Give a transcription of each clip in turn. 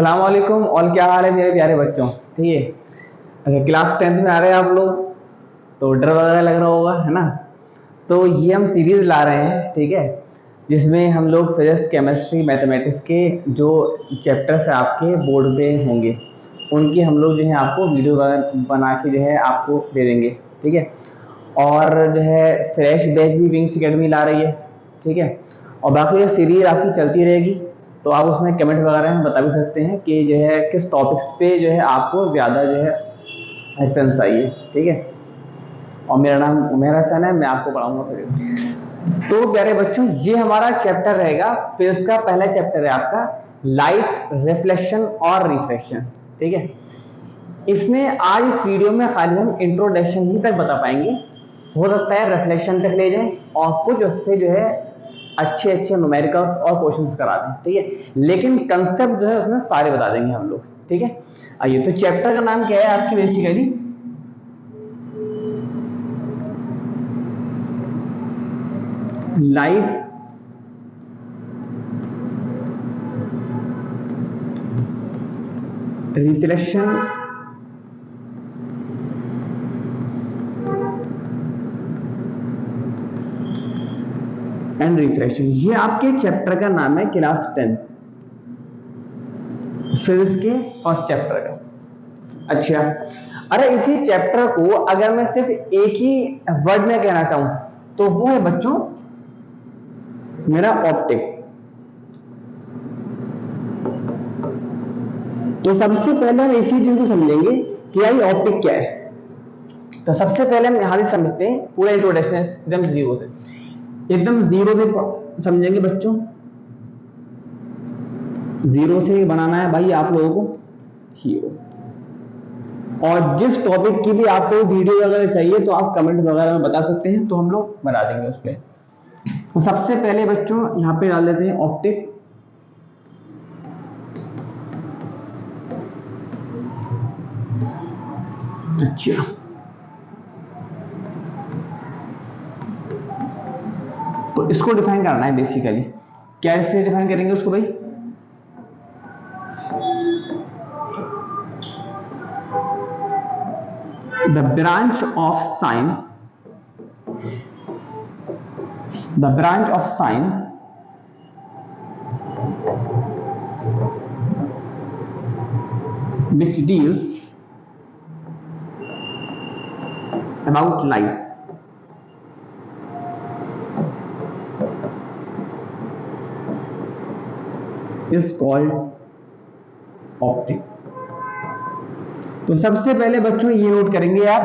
अस्सलाम वालेकुम। और क्या हाल है मेरे प्यारे बच्चों? ठीक है। अच्छा, क्लास 10th में आ रहे हैं आप लोग, तो डर वगैरह लग रहा होगा, है ना? तो ये हम सीरीज ला रहे हैं, ठीक है, जिसमें हम लोग फिजिक्स, केमिस्ट्री, मैथमेटिक्स के जो चैप्टर्स आपके बोर्ड पे होंगे उनकी हम लोग जो है आपको वीडियो बना के जो है आपको दे देंगे, ठीक है। और जो है फ्रेश बैच भी विंग्स एकेडमी ला रही है, ठीक है। और बाकी ये सीरीज आपकी चलती रहेगी, तो आप उसमें कमेंट वगैरह में बता भी सकते हैं कि जो है किस टॉपिक्स पे जो है आपको ज़्यादा जो है रेफरेंस चाहिए, ठीक है। और मेरा नाम उमेर हसन है, मैं आपको पढ़ाऊंगा फिजिक्स। तो प्यारे बच्चों, ये हमारा चैप्टर रहेगा, फिजिक्स का पहला चैप्टर है आपका लाइट, रिफ्लेक्शन और रिफ्रैक्शन, ठीक है। इसमें आज इस वीडियो में खाली हम इंट्रोडक्शन ही तक बता पाएंगे, हो सकता है रिफ्लेक्शन तक ले जाएं और कुछ उससे जो है अच्छे अच्छे न्यूमेरिकल्स और क्वेश्चंस करा दें, ठीक है। लेकिन कंसेप्ट जो है उसमें सारे बता देंगे हम लोग, ठीक है। आइए, तो चैप्टर का नाम क्या है आपकी basically? Light, reflection and refraction, ये आपके चैप्टर का नाम है क्लास 10 फिजिक्स के फर्स्ट चैप्टर का। अच्छा, अरे इसी चैप्टर को अगर मैं सिर्फ एक ही वर्ड में कहना चाहूं तो वो है बच्चों मेरा ऑप्टिक। तो सबसे पहले हम इसी चीज को समझेंगे कि यार ये ऑप्टिक क्या है। तो सबसे पहले हम यहां से समझते हैं पूरा इंट्रोडक्शन एकदम जीरो से, एकदम जीरो से समझेंगे बच्चों। जीरो से बनाना है भाई आप लोगों को हीरो। और जिस टॉपिक की भी आपको वीडियो अगर चाहिए तो आप कमेंट वगैरह में बता सकते हैं, तो हम लोग बना देंगे उस पर। तो सबसे पहले बच्चों यहां पे डाल देते हैं ऑप्टिक। अच्छा, तो इसको डिफाइन करना है बेसिकली। कैसे डिफाइन करेंगे उसको भाई? The branch of science, the branch of science which deals about light. Is called optic. तो सबसे पहले बच्चों ये नोट करेंगे आप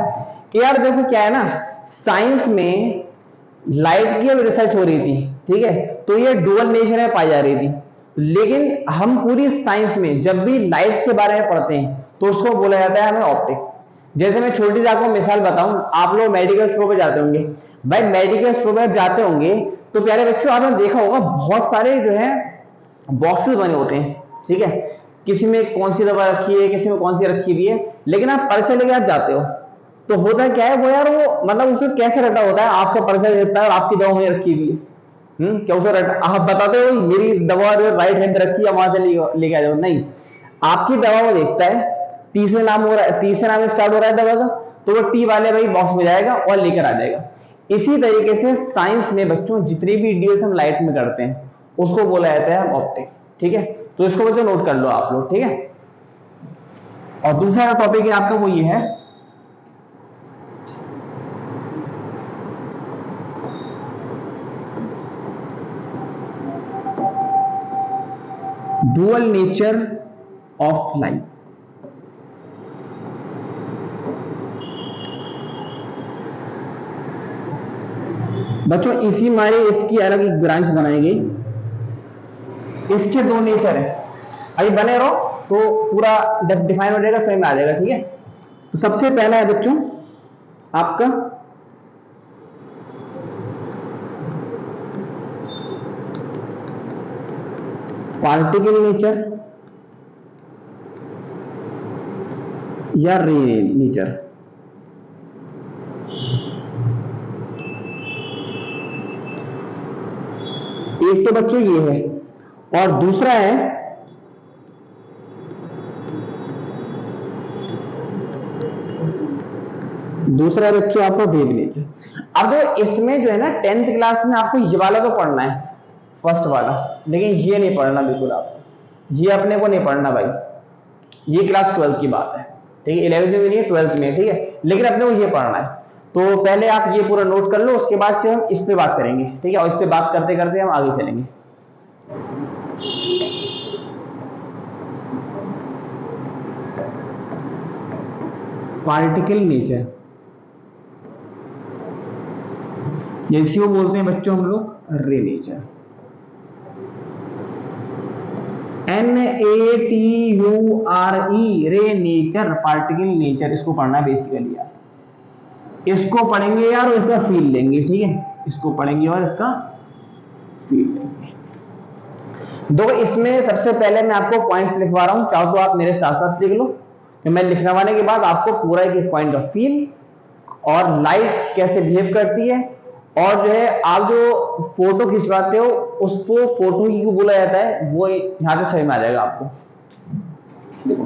कि यार देखो क्या है ना, साइंस में लाइट की अब रिसर्च हो रही थी, ठीक है, तो ये डुअल नेचर में पाई जा रही थी। लेकिन हम पूरी साइंस में जब भी लाइट्स के बारे में पढ़ते हैं तो उसको बोला जाता है हमें ऑप्टिक। जैसे मैं छोटी सी आपको मिसाल बताऊं, आप लोग मेडिकल स्टोर पे जाते होंगे, भाई मेडिकल स्टोर पे जाते होंगे तो प्यारे बच्चों आपने देखा होगा बहुत सारे जो है बॉक्सेस बने होते हैं, ठीक है। किसी में कौन सी दवा रखी है, किसी में कौन सी रखी हुई है, लेकिन आप पर्चे लेके आप जाते हो तो होता क्या है वो यार, वो मतलब उसमें कैसे रटा होता है, आपका पर्चा देता है और आपकी दवा वहीं रखी हुई है। क्या उसे रटा आप बताते हो मेरी दवा राइट हैंड रखी है वहां से लेके आ जाओ? नहीं, आपकी दवा वो देखता है, तीसरे नाम हो रहा है, तीसरे नाम स्टार्ट हो रहा है दवा का, तो वो टी वाले भाई बॉक्स में जाएगा और लेकर आ जाएगा। इसी तरीके से साइंस में बच्चों जितनी भी डील्स हम लाइट में करते हैं उसको बोला जाता है ऑप्टिक, ठीक है। तो इसको बच्चों नोट कर लो आप लोग, ठीक है। और दूसरा टॉपिक है आपका वो ये है डुअल नेचर ऑफ लाइट। बच्चों इसी मारे इसकी अलग एक ब्रांच बनाई गई। इसके दो नेचर है, अभी बने रहो तो पूरा डिफाइन हो जाएगा, सही में आ जाएगा, ठीक है। तो सबसे पहला है बच्चों आपका पार्टिकल नेचर या रे नेचर। एक तो बच्चों ये है और दूसरा है दूसरा बच्चों आपको वेव नेचर। अब देखो इसमें जो है ना 10th क्लास में आपको ये वाला तो पढ़ना है, फर्स्ट वाला, लेकिन ये नहीं पढ़ना बिल्कुल आपको, ये अपने को नहीं पढ़ना भाई, ये क्लास 12th की बात है, ठीक है, 11th में नहीं है 12th में, ठीक है, लेकिन अपने को ये पढ़ना है। तो पहले आप ये पूरा नोट कर लो, उसके बाद से हम इस पे बात करेंगे, ठीक है, और इस पे बात करते करते हम आगे चलेंगे। पार्टिकल नेचर, जैसे वो बोलते हैं बच्चों हम लोग रे नेचर, NATURE, रे नेचर, पार्टिकल नेचर, इसको पढ़ना है बेसिकली यार, इसको पढ़ेंगे यार और इसका फील लेंगे, ठीक है, इसको पढ़ेंगे और इसका फील लेंगे। दो इसमें सबसे पहले मैं आपको पॉइंट्स लिखवा रहा हूं, चाहो तो आप मेरे साथ साथ लिख लो, कि मैं लिखवाने के बाद आपको पूरा एक पॉइंट ऑफ फील और लाइट कैसे बिहेव करती है, और जो है आप जो फोटो खिंचवाते हो उसको फोटो ही बोला जाता है, वो यहां से समझ में आ जाएगा आपको। देखो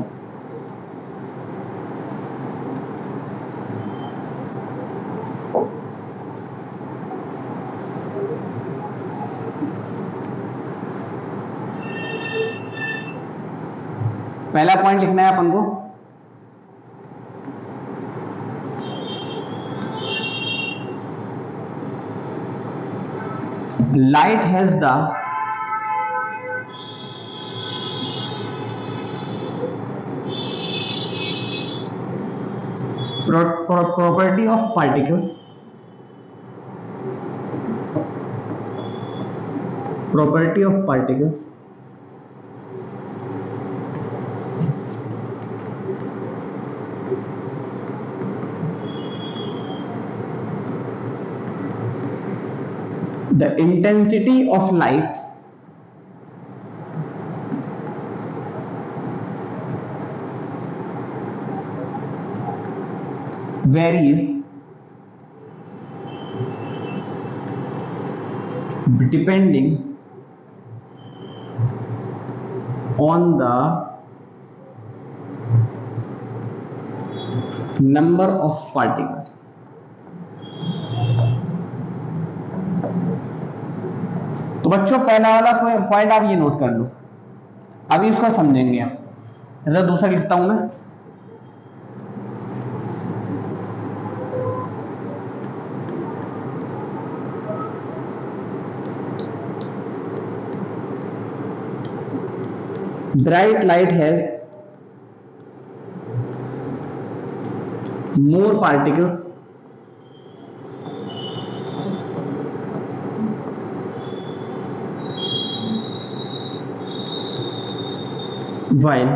पहला पॉइंट लिखना है अपन को, light has the property of particles, the intensity of light varies depending on the number of particles। तो बच्चों पहला वाला पॉइंट आप ये नोट कर लो, अभी इसको समझेंगे आप। जरा दूसरा लिखता हूं मैं, bright light has more particles while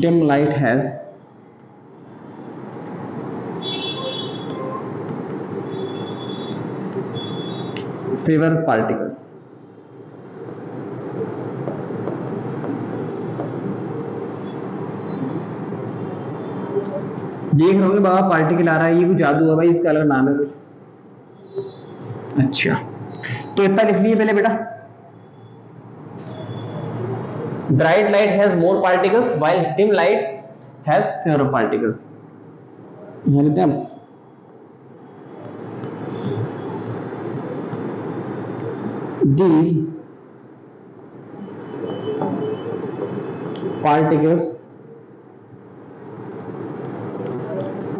dim light has fewer particles। देख रहे होंगे बाबा पार्टिकल आ रहा है, ये कुछ जादू है भाई, इसका अलग नाम है कुछ। अच्छा तो इतना लिख लिए पहले बेटा, bright light has more particles while dim light has favour particles. यहां लिखते हैं these particles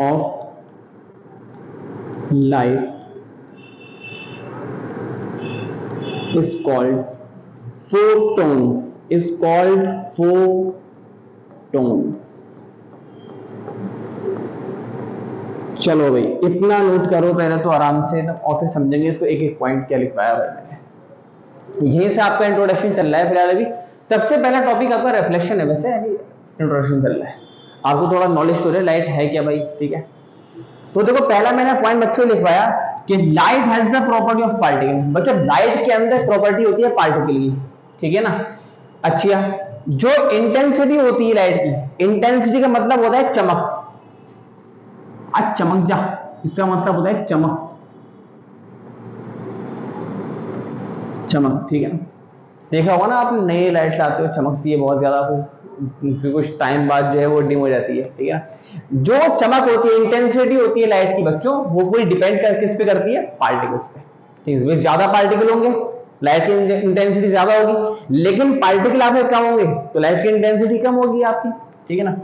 of light is called photons, is called photons। चलो भाई इतना नोट करो पहले तो आराम से, और फिर समझेंगे इसको एक एक पॉइंट क्या लिखवाया भाई मैंने। यहीं से आपका इंट्रोडक्शन चल रहा है फिलहाल। अभी सबसे पहला टॉपिक आपका रिफ्लेक्शन है, वैसे अभी इंट्रोडक्शन चल रहा है, आपको थोड़ा नॉलेज हो रहा है लाइट है क्या भाई, ठीक है। तो देखो पहला मैंने पॉइंट बच्चों लिखवाया कि light has the property of particle. बच्चों लाइट के अंदर प्रॉपर्टी होती है पार्टिकल की, ठीक है ना। अच्छा जो इंटेंसिटी होती है लाइट की, इंटेंसिटी का मतलब होता है चमक, आज चमक जा, इसका मतलब होता है चमक, चमक, ठीक है। देखा होगा ना आपने, नई लाइट लाते हो चमकती है बहुत ज्यादा, फिर कुछ टाइम बाद जो है वो डिम हो जाती है, ठीक है ना। जो चमक होती है, इंटेंसिटी होती है लाइट की बच्चों, वो पूरी डिपेंड कर किस पे करती है, पार्टिकल्स पे, ठीक है। ज्यादा पार्टिकल होंगे लाइट की इंटेंसिटी ज्यादा होगी, लेकिन पार्टिकल आपके कम होंगे तो लाइट की इंटेंसिटी कम होगी आपकी, ठीक है ना।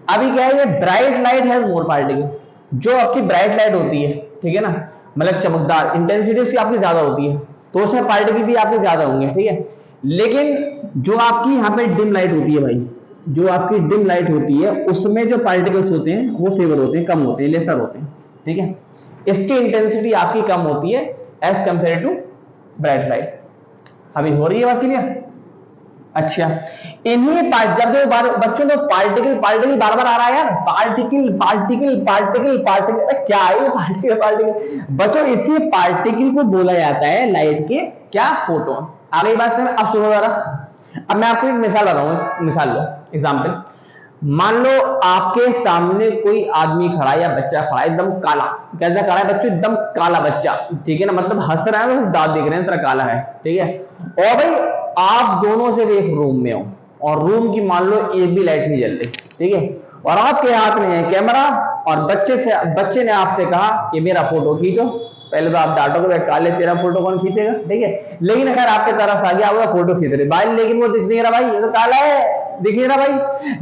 अभी क्या है, bright light has more particle, जो आपकी ब्राइट लाइट होती है, ठीक है ना, मतलब चमकदार, इंटेंसिटी उसकी आपकी ज्यादा होती है, तो उसमें पार्टिकल भी आपके ज्यादा होंगे, ठीक है। लेकिन जो आपकी यहाँ पे डिम लाइट होती है भाई, जो आपकी डिम लाइट होती है उसमें जो पार्टिकल्स होते हैं वो फेवर होते हैं, कम होते हैं, लेसर होते हैं, ठीक है। इसकी इंटेंसिटी आपकी कम होती है as compared to bright light. अभी हो रही है बात क्लियर? अच्छा, इन्हीं जब बच्चों को पार्टिकल पार्टिकल बार बार आ रहा है यार, पार्टिकल पार्टिकल पार्टिकल पार्टिकल, क्या है पार्टिकल पार्टिकल बच्चों, इसी पार्टिकल को बोला जाता है लाइट के क्या, फोटॉन्स। आ गई बात समझ? अब सुनो जरा, अब मैं आपको एक मिसाल बताऊंगा, मिसाल लो, एग्जाम्पल। मान लो आपके सामने कोई आदमी खड़ा है या बच्चा खड़ा है, एकदम काला, कैसा काला है बच्चों, एकदम काला बच्चा, ठीक है ना, मतलब हंस रहा है तो दांत दिख रहे हैं, तरह काला है, ठीक है। और भाई आप दोनों से भी एक रूम में हो, और रूम की मान लो एक भी लाइट नहीं जल रही, ठीक है, और आपके हाथ में है कैमरा, और बच्चे ने आपसे कहा कि मेरा फोटो खींचो। पहले तो आप डांटोगे काले तेरा फोटो कौन खींचेगा, ठीक है, लेकिन अगर आपके तरफ आ गया वो फोटो खींच रहे भाई, लेकिन वो दिख नहीं रहा भाई, ये तो काला है, दिख नहीं रहा भाई।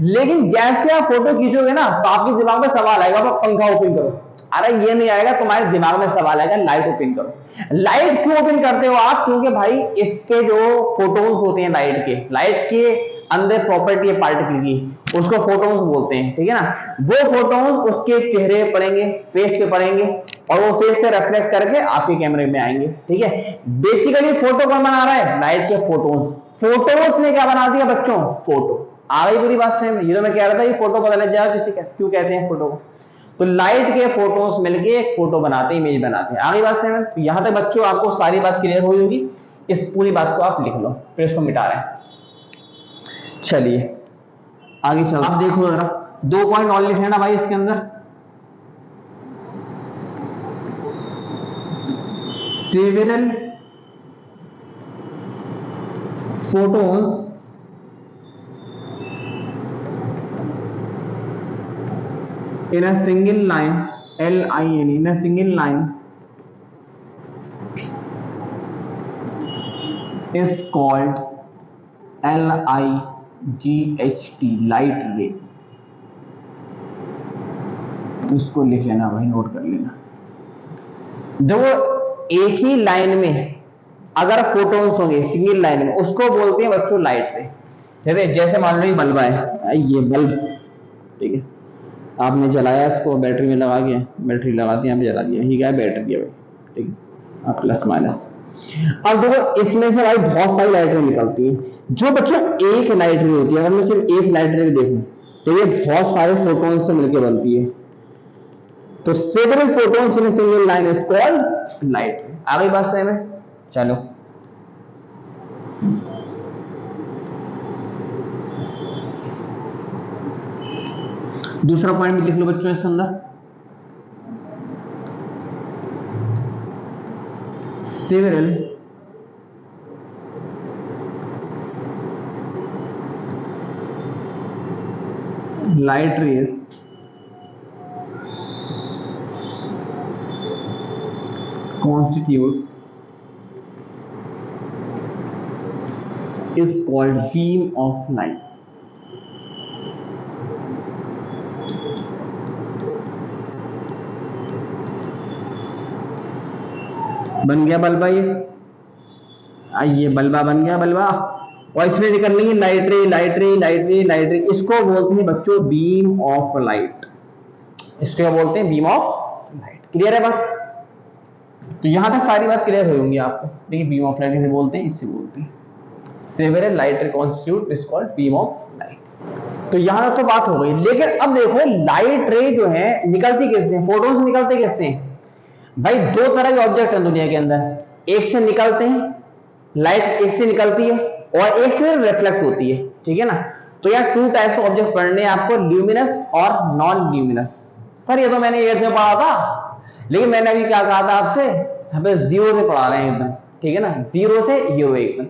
लेकिन जैसे आप फोटो खींचोगे ना तो आपके दिमाग में सवाल आएगा, आप पंखा ओपन करो, अरे ये नहीं आएगा, तुम्हारे दिमाग में सवाल आएगा लाइट ओपन करो। लाइट क्यों ओपन करते हो आप? क्योंकि भाई इसके जो फोटोन्स होते हैं लाइट के अंदर प्रॉपर्टी है पार्टिकल की, उसको फोटोन्स बोलते हैं, ठीक है ना। वो फोटोन्स उसके चेहरे पे पड़ेंगे, फेस पे पड़ेंगे, और वो फेस से रिफ्लेक्ट करके आपके कैमरे में आएंगे, ठीक है। बेसिकली फोटो कौन बना रहा है? लाइट के फोटोन्स। फोटोन्स ने क्या बना दिया बच्चों? फोटो। आ गई पूरी बात समझ में? ये तो मैं कह रहा था ये फोटो पता लग जाएगा किसी क्यों कहते हैं फोटो को। तो लाइट के फोटोन्स मिलके एक फोटो बनाते हैं, इमेज बनाते हैं। आगे बात समझ में? तो यहां तक बच्चों आपको सारी बात क्लियर हुई होगी, इस पूरी बात को आप लिख लो, फिर इसको मिटा रहे हैं। चलिए आगे चलो, आप देखो जरा 2 पॉइंट और लिखे ना भाई इसके अंदर। Several photons in a single line, L-I-N, in a single line is called L-I-G-H-T, light ray। इसको लिख लेना भाई, नोट कर लेना। देखो एक ही लाइन में अगर फोटोन्स होंगे सिंगल लाइन में, उसको बोलते हैं बच्चों लाइट रे, ठीक है। जैसे मान लो ये बल्ब है, ये बल्ब, ठीक है, आपने जलाया इसको, बैटरी में लगा के, बैटरी लगा दी, यहाँ पे जला दिया, ये क्या है? बैटरी है भाई, ठीक है, अब प्लस माइनस। अब देखो इसमें से भाई बहुत सारी लाइट रे निकलती है, जो बच्चों एक लाइट रे होती है, अगर मैं सिर्फ एक लाइट रे देखूं तो ये बहुत सारे फोटोन से मिलकर बनती है। तो several photons in a single line is called light ray. आ गई बात समझ में? चलो दूसरा पॉइंट भी लिख लो बच्चों इसके अंदर। Several light rays constitute is called beam of light। बन गया बल्बा, ये बल्बा बन गया बल्बा, और इसमें निकल लेंगे लाइट रे, लाइट रे, लाइट रे, लाइट रे। इसको बोलते हैं बच्चों बीम ऑफ लाइट, इसको बोलते हैं बीम ऑफ लाइट। क्लियर है बात? तो यहां तक सारी बात क्लियर हो होंगी आपको। देखिए बीम ऑफ लाइट इसे बोलते हैं, इससे बोलते हैं सेवरल लाइट रे constitute is called beam of light. तो यहां तक तो बात हो गई, लेकिन अब देखो लाइट रे जो है निकलती कैसे है, फोटोन से निकलते कैसे हैं भाई? 2 तरह के ऑब्जेक्ट हैं दुनिया के अंदर, एक से निकलते हैं लाइट, एक से निकलती है और एक से रिफ्लेक्ट होती है, ठीक है ना। तो यार 2 टाइप्स ऑफ ऑब्जेक्ट पढ़ने आपको, ल्यूमिनस और नॉन ल्यूमिनस। सर ये तो मैंने 8th में पढ़ा था, लेकिन मैंने अभी क्या कहा था आपसे, यहाँ पे 0 से पढ़ा रहे हैं एकदम, ठीक है ना, 0 से हीरो एकदम।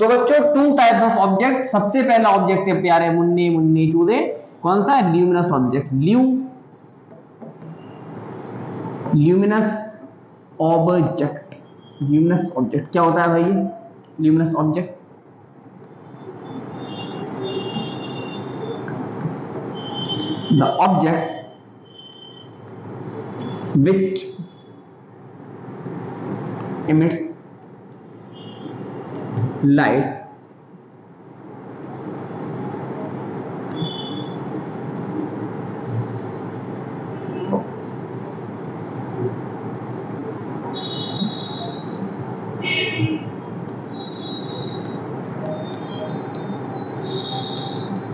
तो बच्चों टू टाइप ऑफ ऑब्जेक्ट, सबसे पहला ऑब्जेक्ट है प्यारे मुन्ने मुन्ने चूदे, कौन सा है? Luminous object. Luminous object. Luminous object क्या होता है भाई? Luminous object the object which emits light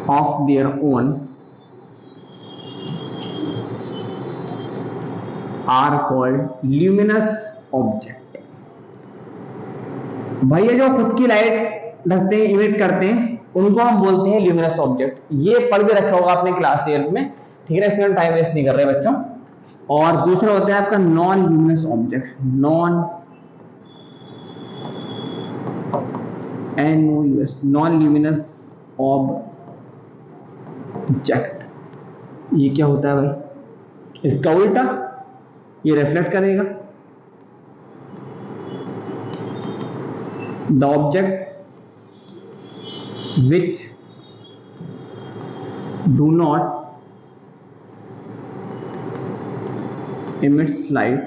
of their own are called luminous object। भाई ये जो खुद की लाइट रखते हैं, इमिट करते हैं, उनको हम बोलते हैं ल्यूमिनस ऑब्जेक्ट। ये पढ़ के रखा होगा आपने क्लास 8 में, ठीक है? इसमें हम टाइम वेस्ट नहीं कर रहे बच्चों। और दूसरा होता है आपका non luminous object, non luminous object. ये क्या होता है भाई? इसका उल्टा, ये रिफ्लेक्ट करेगा। The object which do not emits light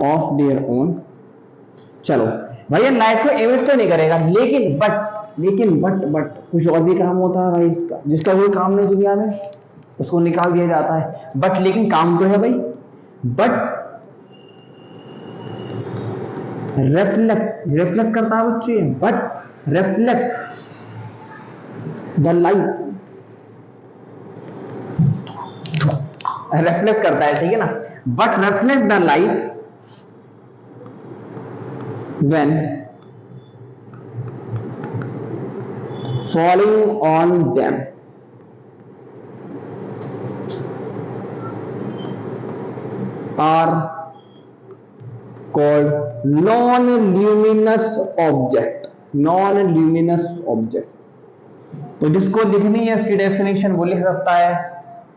of their own। चलो भैया लाइट को एमिट तो नहीं करेगा, लेकिन बट कुछ और भी काम होता है भाई इसका, जिसका कोई काम नहीं दुनिया में, उसको निकाल दिया जाता है। बट लेकिन काम तो है भाई। बट रिफ्लेक्ट करता है बच्चे, but reflect the light, reflect करता है, ठीक है ना? But reflect the light when falling on them are called non-luminous object। तो जिसको लिखनी है इसकी डेफिनेशन वो लिख सकता है,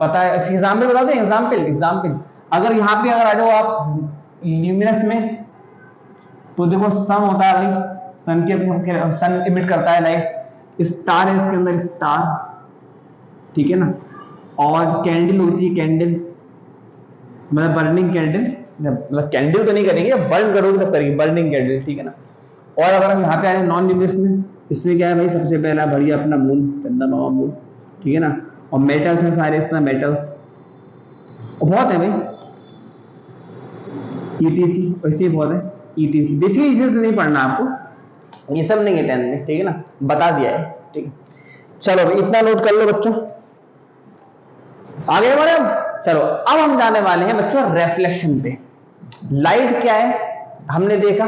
पता है? इसकी एग्जाम्पल बता दें। एग्जाम्पल अगर यहाँ पे अगर आ जाओ आप ल्यूमिनस में, तो देखो सन होता है भाई, सन इमिट करता है लाइट। स्टार है इसके अंदर, स्टार, ठीक है ना? और कैंडल होती है, कैंडल मतलब बर्निंग कैंडल, मतलब कैंडल तो नहीं करेंगे, बर्न करोगे तब करेंगे, बर्निंग कैंडल, ठीक है ना? और अगर हम यहाँ पे आए नॉन ल्यूमिनस में, इसमें क्या है भाई? सबसे पहला बढ़िया अपना मून, चंदा मामा मून, ठीक है ना? और मेटल्स हैं सारे, इस तरह मेटल्स और बहुत है भाई, ईटीसी वैसे बहुत है, ईटीसी। बेसिकली इसे नहीं पढ़ना आपको, ये सब नहीं है 10th में, ठीक है ना? बता दिया है, ठीक है? चलो भाई इतना नोट कर लो बच्चों, आगे बढ़े। चलो अब हम जाने वाले हैं बच्चों रिफ्लेक्शन पे। लाइट क्या है हमने देखा,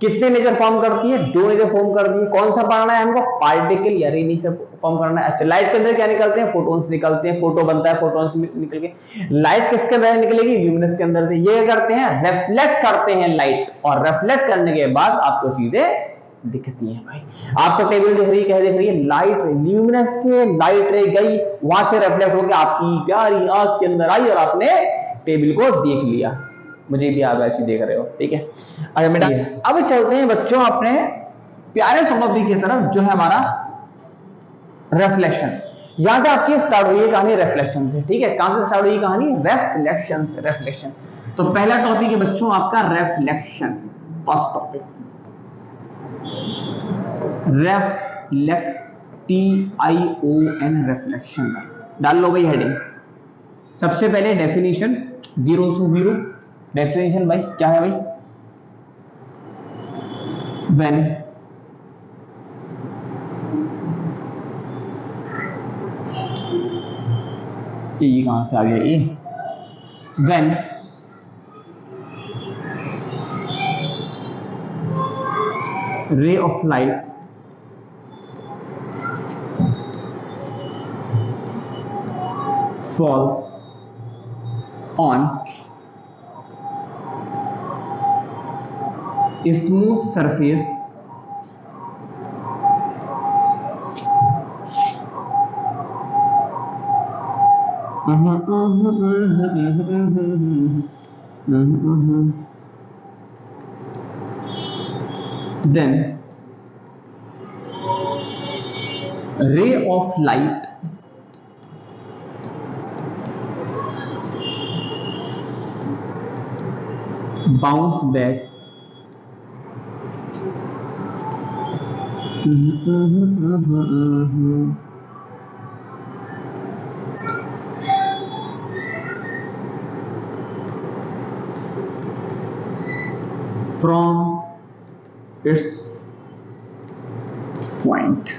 कितने नेचर फॉर्म करती है? 2 नेचर फॉर्म करती है। कौन सा पढ़ना है हमको? पार्टिकल या रे नेचर फॉर्म करना है। अच्छा, लाइट के अंदर क्या निकलते हैं? फोटॉन्स निकलते हैं, फोटो बनता है, फोटॉन्स निकल के लाइट किसके अंदर निकलेगी? ल्यूमिनस के अंदर से। ये करते हैं, रिफ्लेक्ट करते हैं लाइट, और रिफ्लेक्ट करने के बाद आपको चीजें दिखती है भाई। आपको टेबल दिख रही है, क्या दिख रही है? लाइट, ल्यूमिनस से लाइट रे गई, वहां से रिफ्लेक्ट होकर आपकी प्यारी आंख के अंदर आई और आपने टेबल को देख लिया। मुझे भी आप ऐसे देख रहे हो, ठीक है? अच्छा बेटा अब चलते हैं बच्चों अपने प्यारे टॉपिक की तरफ, जो है हमारा रिफ्लेक्शन। यहां से आपकी स्टार्ट हुई है कहानी रिफ्लेक्शन से, ठीक है? कहां से स्टार्ट हुई कहानी? रिफ्लेक्शन से। रिफ्लेक्शन तो पहला टॉपिक है बच्चों आपका reflection. First topic TION reflection. डाल लो भाई हेडिंग। सबसे पहले डेफिनेशन, 0 to 0 डेफिनेशन भाई क्या है भाई? When ये कहां से आ गया ये? When ray of light falls on smooth surface then ray of light bounce back from its point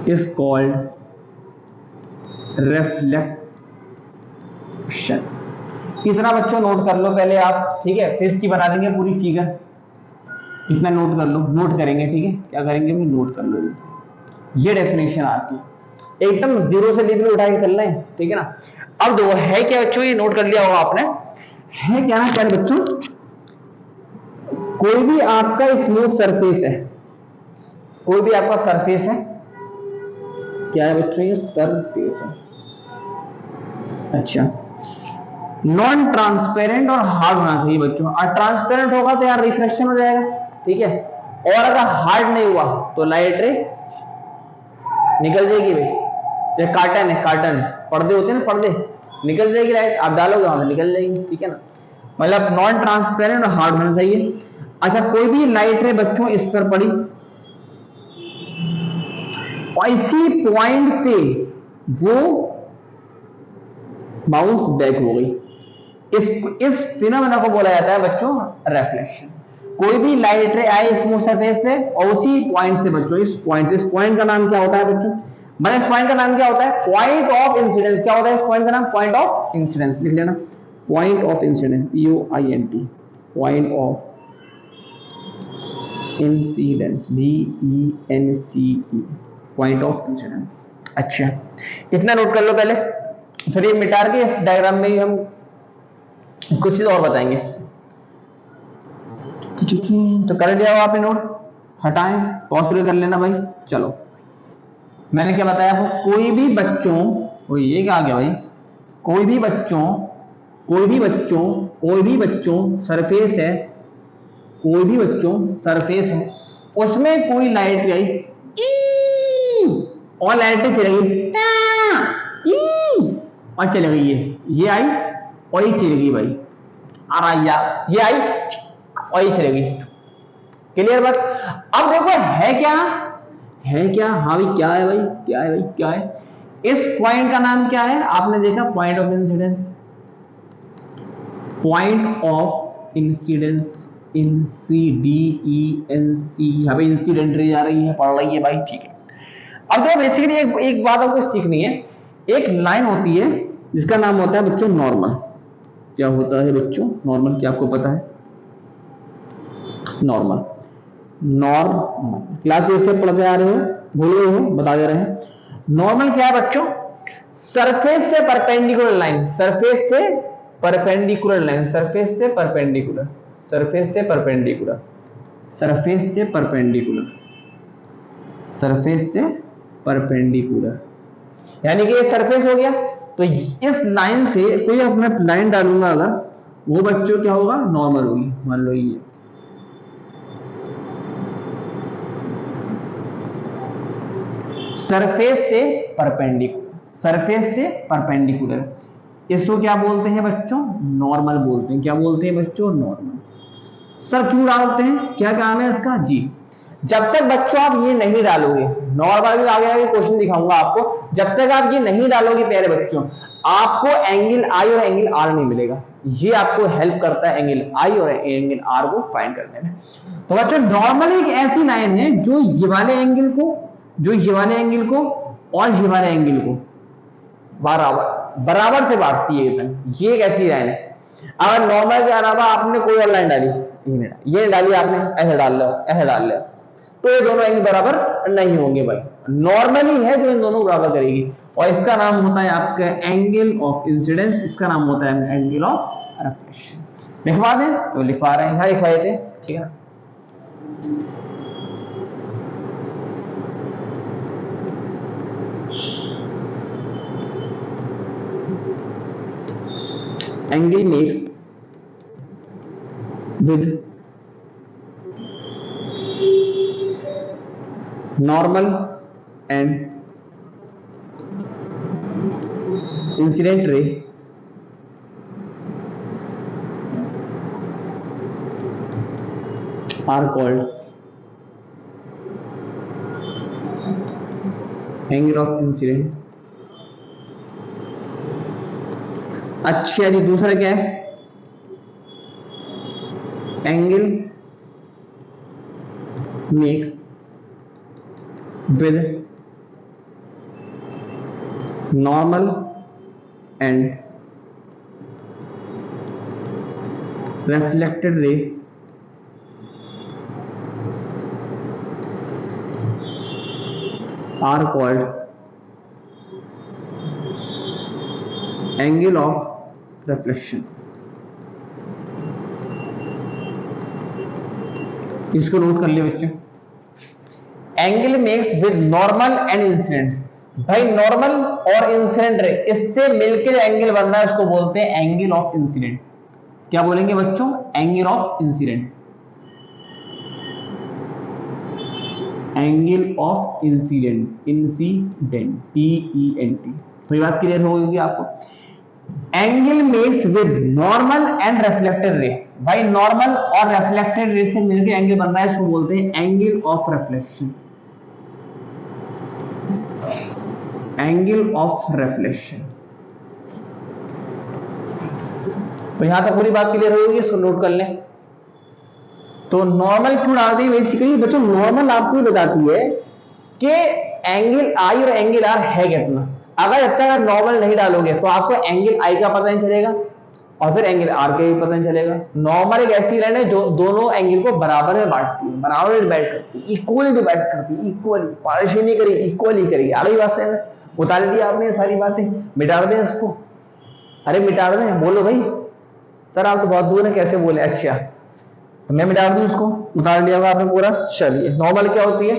is called reflection। इतना बच्चों नोट कर लो पहले आप, ठीक है, फिर इसकी बना देंगे पूरी फिगर। इतना नोट कर लो, नोट करेंगे, ठीक है, क्या करेंगे भी नोट कर लो। ये डेफिनेशन आपकी एकदम जीरो से लेकर उठा के चलना है, ठीक है ना। अब दो है क्या बच्चों, ये नोट कर लिया होगा आपने, है क्या ना क्या बच्चों, कोई भी आपका स्मूथ सरफेस है, कोई भी आपका सरफेस है, क्या है बच्चों, ये सरफेस है। अच्छा, नॉन ट्रांसपेरेंट और हार्ड होना चाहिए बच्चों। और ट्रांसपेरेंट होगा तो यार रिफ्लेक्शन हो जाएगा, ठीक है, और अगर हार्ड नहीं हुआ तो लाइट रे निकल जाएगी भाई। जैसे कार्टन है, कार्टन पर्दे होते हैं ना, पर्दे, निकल जाएगी लाइट, आप डालोगे वहां से निकल जाएगी, ठीक है ना। मतलब नॉन ट्रांसपेरेंट और हार्ड होना चाहिए। अच्छा, कोई भी लाइट रे बच्चों इस पर पड़ी और इसी पॉइंट से वो बाउंस बैक हो गई, इस फिनोमेना को बोला जाता है बच्चों रिफ्लेक्शन। कोई भी लाइट रे आई स्मूथ सरफेस पे और उसी पॉइंट से बच्चों, इस पॉइंट का नाम क्या होता है बच्चों, मतलब इस पॉइंट का नाम क्या होता है, पॉइंट ऑफ इंसिडेंस। क्या होता है इस पॉइंट का नाम, पॉइंट ऑफ इंसिडेंस, लिख लेना, point of incidence, POINT, point of incidence, DENCE, point of incidence. अच्छा, इतना नोट कर लो पहले, फिर ये मिटा के इस डायग्राम में ही हम कुछ चीज और बताएंगे। तो कर लिया आपने नोट, हटाएं, पॉज कर लेना भाई। चलो, मैंने क्या बताया आपको, कोई भी बच्चों, ये क्या आ गया भाई, कोई भी बच्चों सरफेस है, कोई भी बच्चों सरफेस है, उसमें कोई लाइट आई और लाइट चली गई और चली गई, ये आई और ये चली गई भाई, आ रहा यार, ये आई और ये चली गई। क्लियर बात। अब देखो है क्या, हाँ भाई क्या है भाई, क्या है, इस पॉइंट का नाम क्या है, आपने देखा point of incidence, point of incidence, INCIDENC, यहाँ पे इंसिडेंट रे जा रही है, पढ़ रही है भाई, ठीक है। अब देखो बेसिकली एक बात आपको सीखनी है, एक लाइन होती है जिसका नाम होता है बच्चों नॉर्मल। क्या होता है बच्चों नॉर्मल, क्या आपको पता है, नॉर्मल क्लास से पढ़ते आ रहे हो, भूल गए हो, बता दे रहे हैं। नॉर्मल क्या है बच्चों, सरफेस से परपेंडिकुलर लाइन, सरफेस से परपेंडिकुलर लाइन, सरफेस से परपेंडिकुलर, सरफेस से परपेंडिकुलर, सरफेस से परपेंडिकुलर, सरफेस से परपेंडिकुलर, यानी कि ये सरफेस हो गया। तो इस लाइन से कोई अपना लाइन डालूंगा अगर, वो बच्चों क्या होगा, नॉर्मल होगी। मान लो ये सरफेस से परपेंडिकुलर, सरफेस से परपेंडिकुलर, इसको क्या बोलते हैं बच्चों, नॉर्मल बोलते हैं। क्या बोलते हैं बच्चों, नॉर्मल। सर क्यों डालते हैं, क्या काम है इसका जी, जब तक बच्चों आप ये नहीं डालोगे, नॉर्मल भी आगे आगे क्वेश्चन दिखाऊंगा आपको, जब तक आप ये नहीं डालोगे प्यारे बच्चों, आपको एंगल आई और एंगल आर नहीं मिलेगा। ये आपको हेल्प करता है एंगल आई और एंगल आर को फाइंड करने में। तो बच्चों नॉर्मल एक ऐसी लाइन है जो ये वाले एंगल को और ये वाले एंगल को बराबर से बांटती है एकदम। ये एक ऐसी लाइन है। अगर नॉर्मल के अलावा आपने कोई और लाइन डाली, ये डाली आपने, ऐसे डाल लो, तो ये दोनों एंगल बराबर नहीं होंगे भाई। नॉर्मल ही है जो इन दोनों बराबर करेगी, और इसका नाम होता है आपका एंगल ऑफ इंसिडेंस, इसका नाम होता है एंगल ऑफ रिफ्लेक्शन। लिखवा दें तो लिखवा रहे हैं, यहाँ लिखवा देते हैं, ठीक है। Angle makes with normal and incident ray are called angle of incident। अच्छा जी, दूसरा क्या है, angle makes with normal and reflected ray are called angle of reflection। इसको नोट कर लिए बच्चे। Angle makes with normal and incident, भाई normal और इंसिडेंट रे इससे मिलकर एंगल बन रहा है उसको बोलते हैं एंगल ऑफ इंसिडेंट। क्या बोलेंगे बच्चों, angle of incident, angle of incident, incident T-E-N-T। तो ये बात क्लियर हो गई आपको। Angle makes with normal and reflected ray, भाई नॉर्मल और रिफ्लेक्टेड रे से मिलकर एंगल बन रहा है उसको बोलते हैं angle of reflection, angle of reflection. तो यहां तक पूरी बात क्लियर होगी, इसको नोट कर लें। तो नॉर्मल क्यों डालते हैं, बेसिकली बच्चों नॉर्मल आपको बताती है कि एंगल आई और एंगल आर है कितना। अगर जब तक नॉर्मल नहीं डालोगे तो आपको एंगल आई का पता नहीं चलेगा और फिर एंगल आर का भी पता नहीं चलेगा। नॉर्मल एक ऐसी लाइन है जो दोनों एंगल को बराबर में बांटती है, बराबर डिवाइड करती है, इक्वली डिवाइड करती है, इक्वली, पार्शियल नहीं करेगी, इक्वली करेगी। आ गई बात समझ, उतार दी आपने ये सारी बातें, मिटा दें इसको। अरे मिटा दें, बोलो भाई सर आप तो बहुत दूर है, कैसे बोले, अच्छा तो मैं मिटा दूं इसको, उतार लिया होगा आपने पूरा। चलिए नॉर्मल क्या होती है,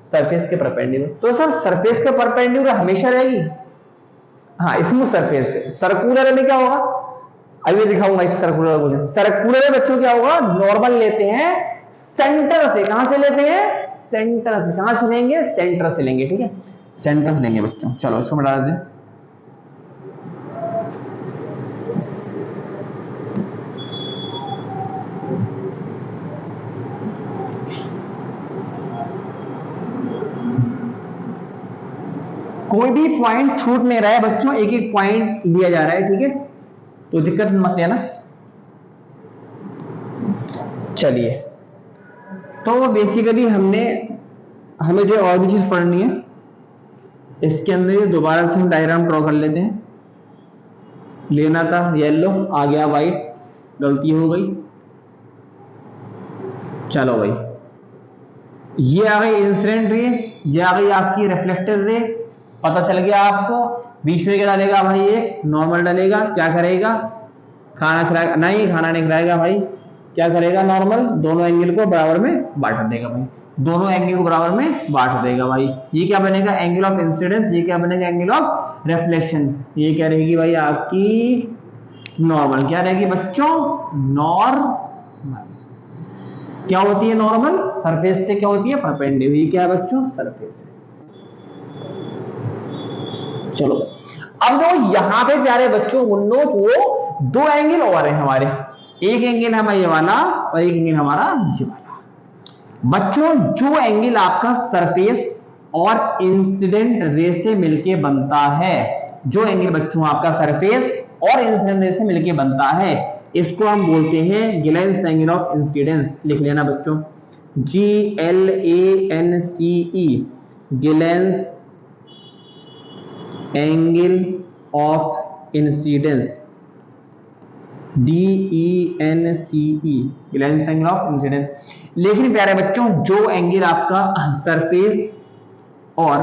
सरफेस के परपेंडिकुलर। तो सर सरफेस के परपेंडिकुलर हमेशा रहेगी, हाँ स्मूथ सरफेस पे। सर्कुलर में क्या होगा, अभी दिखाऊंगा इस सर्कुलर को। सर्कुलर में बच्चों क्या होगा, नॉर्मल लेते हैं सेंटर से। कहां से लेते हैं, सेंटर से। कहां से लेंगे, सेंटर से लेंगे, ठीक है, सेंटर से लेंगे बच्चों। चलो इसको मिटा देते हैं। कोई भी पॉइंट छूट नहीं रहा है बच्चों, एक एक पॉइंट लिया जा रहा है, ठीक है, तो दिक्कत मत लेना। चलिए तो बेसिकली हमें जो और भी चीज पढ़नी है इसके अंदर दोबारा से हम डायग्राम ड्रॉ कर लेते हैं। लेना था येलो, आ गया व्हाइट, गलती हो गई। चलो भाई ये आ गई इंसिडेंट रे, ये आ गई आपकी रिफ्लेक्टेड रे। पता चल गया आपको। बीच में क्या डालेगा भाई, एक नॉर्मल डालेगा। क्या करेगा, खाना खिलाएगा, नहीं खाना नहीं खिलाएगा भाई, क्या करेगा, नॉर्मल दोनों एंगल को बराबर में बांट देगा भाई, दोनों एंगल को बराबर में बांट देगा भाई। ये क्या बनेगा, एंगल ऑफ इंसिडेंस। ये क्या बनेगा, एंगल ऑफ रिफ्लेक्शन। ये क्या रहेगी भाई आपकी नॉर्मल। क्या रहेगी बच्चों, नॉर्मल। क्या होती है नॉर्मल, सरफेस से क्या होती है, परपेंडिकुलर। ये क्या है बच्चों, सरफेस है। चलो अब जो यहाँ पे प्यारे बच्चों मुन्नो वो दो एंगल और है हमारे, एक एंगल हमारा ये वाला और एक एंगल हमारा ये वाला। बच्चों जो एंगल आपका सरफेस और इंसिडेंट रे से मिलके बनता है, जो एंगल बच्चों आपका सरफेस और इंसिडेंट रे से मिलके बनता है, इसको हम बोलते हैं गिलेंस एंगल ऑफ इंसिडेंस। लिख लेना बच्चों, GLANCE, glance angle of incidence, DENCE, glance angle of incidence. लेकिन प्यारे बच्चों जो एंगल आपका सरफेस और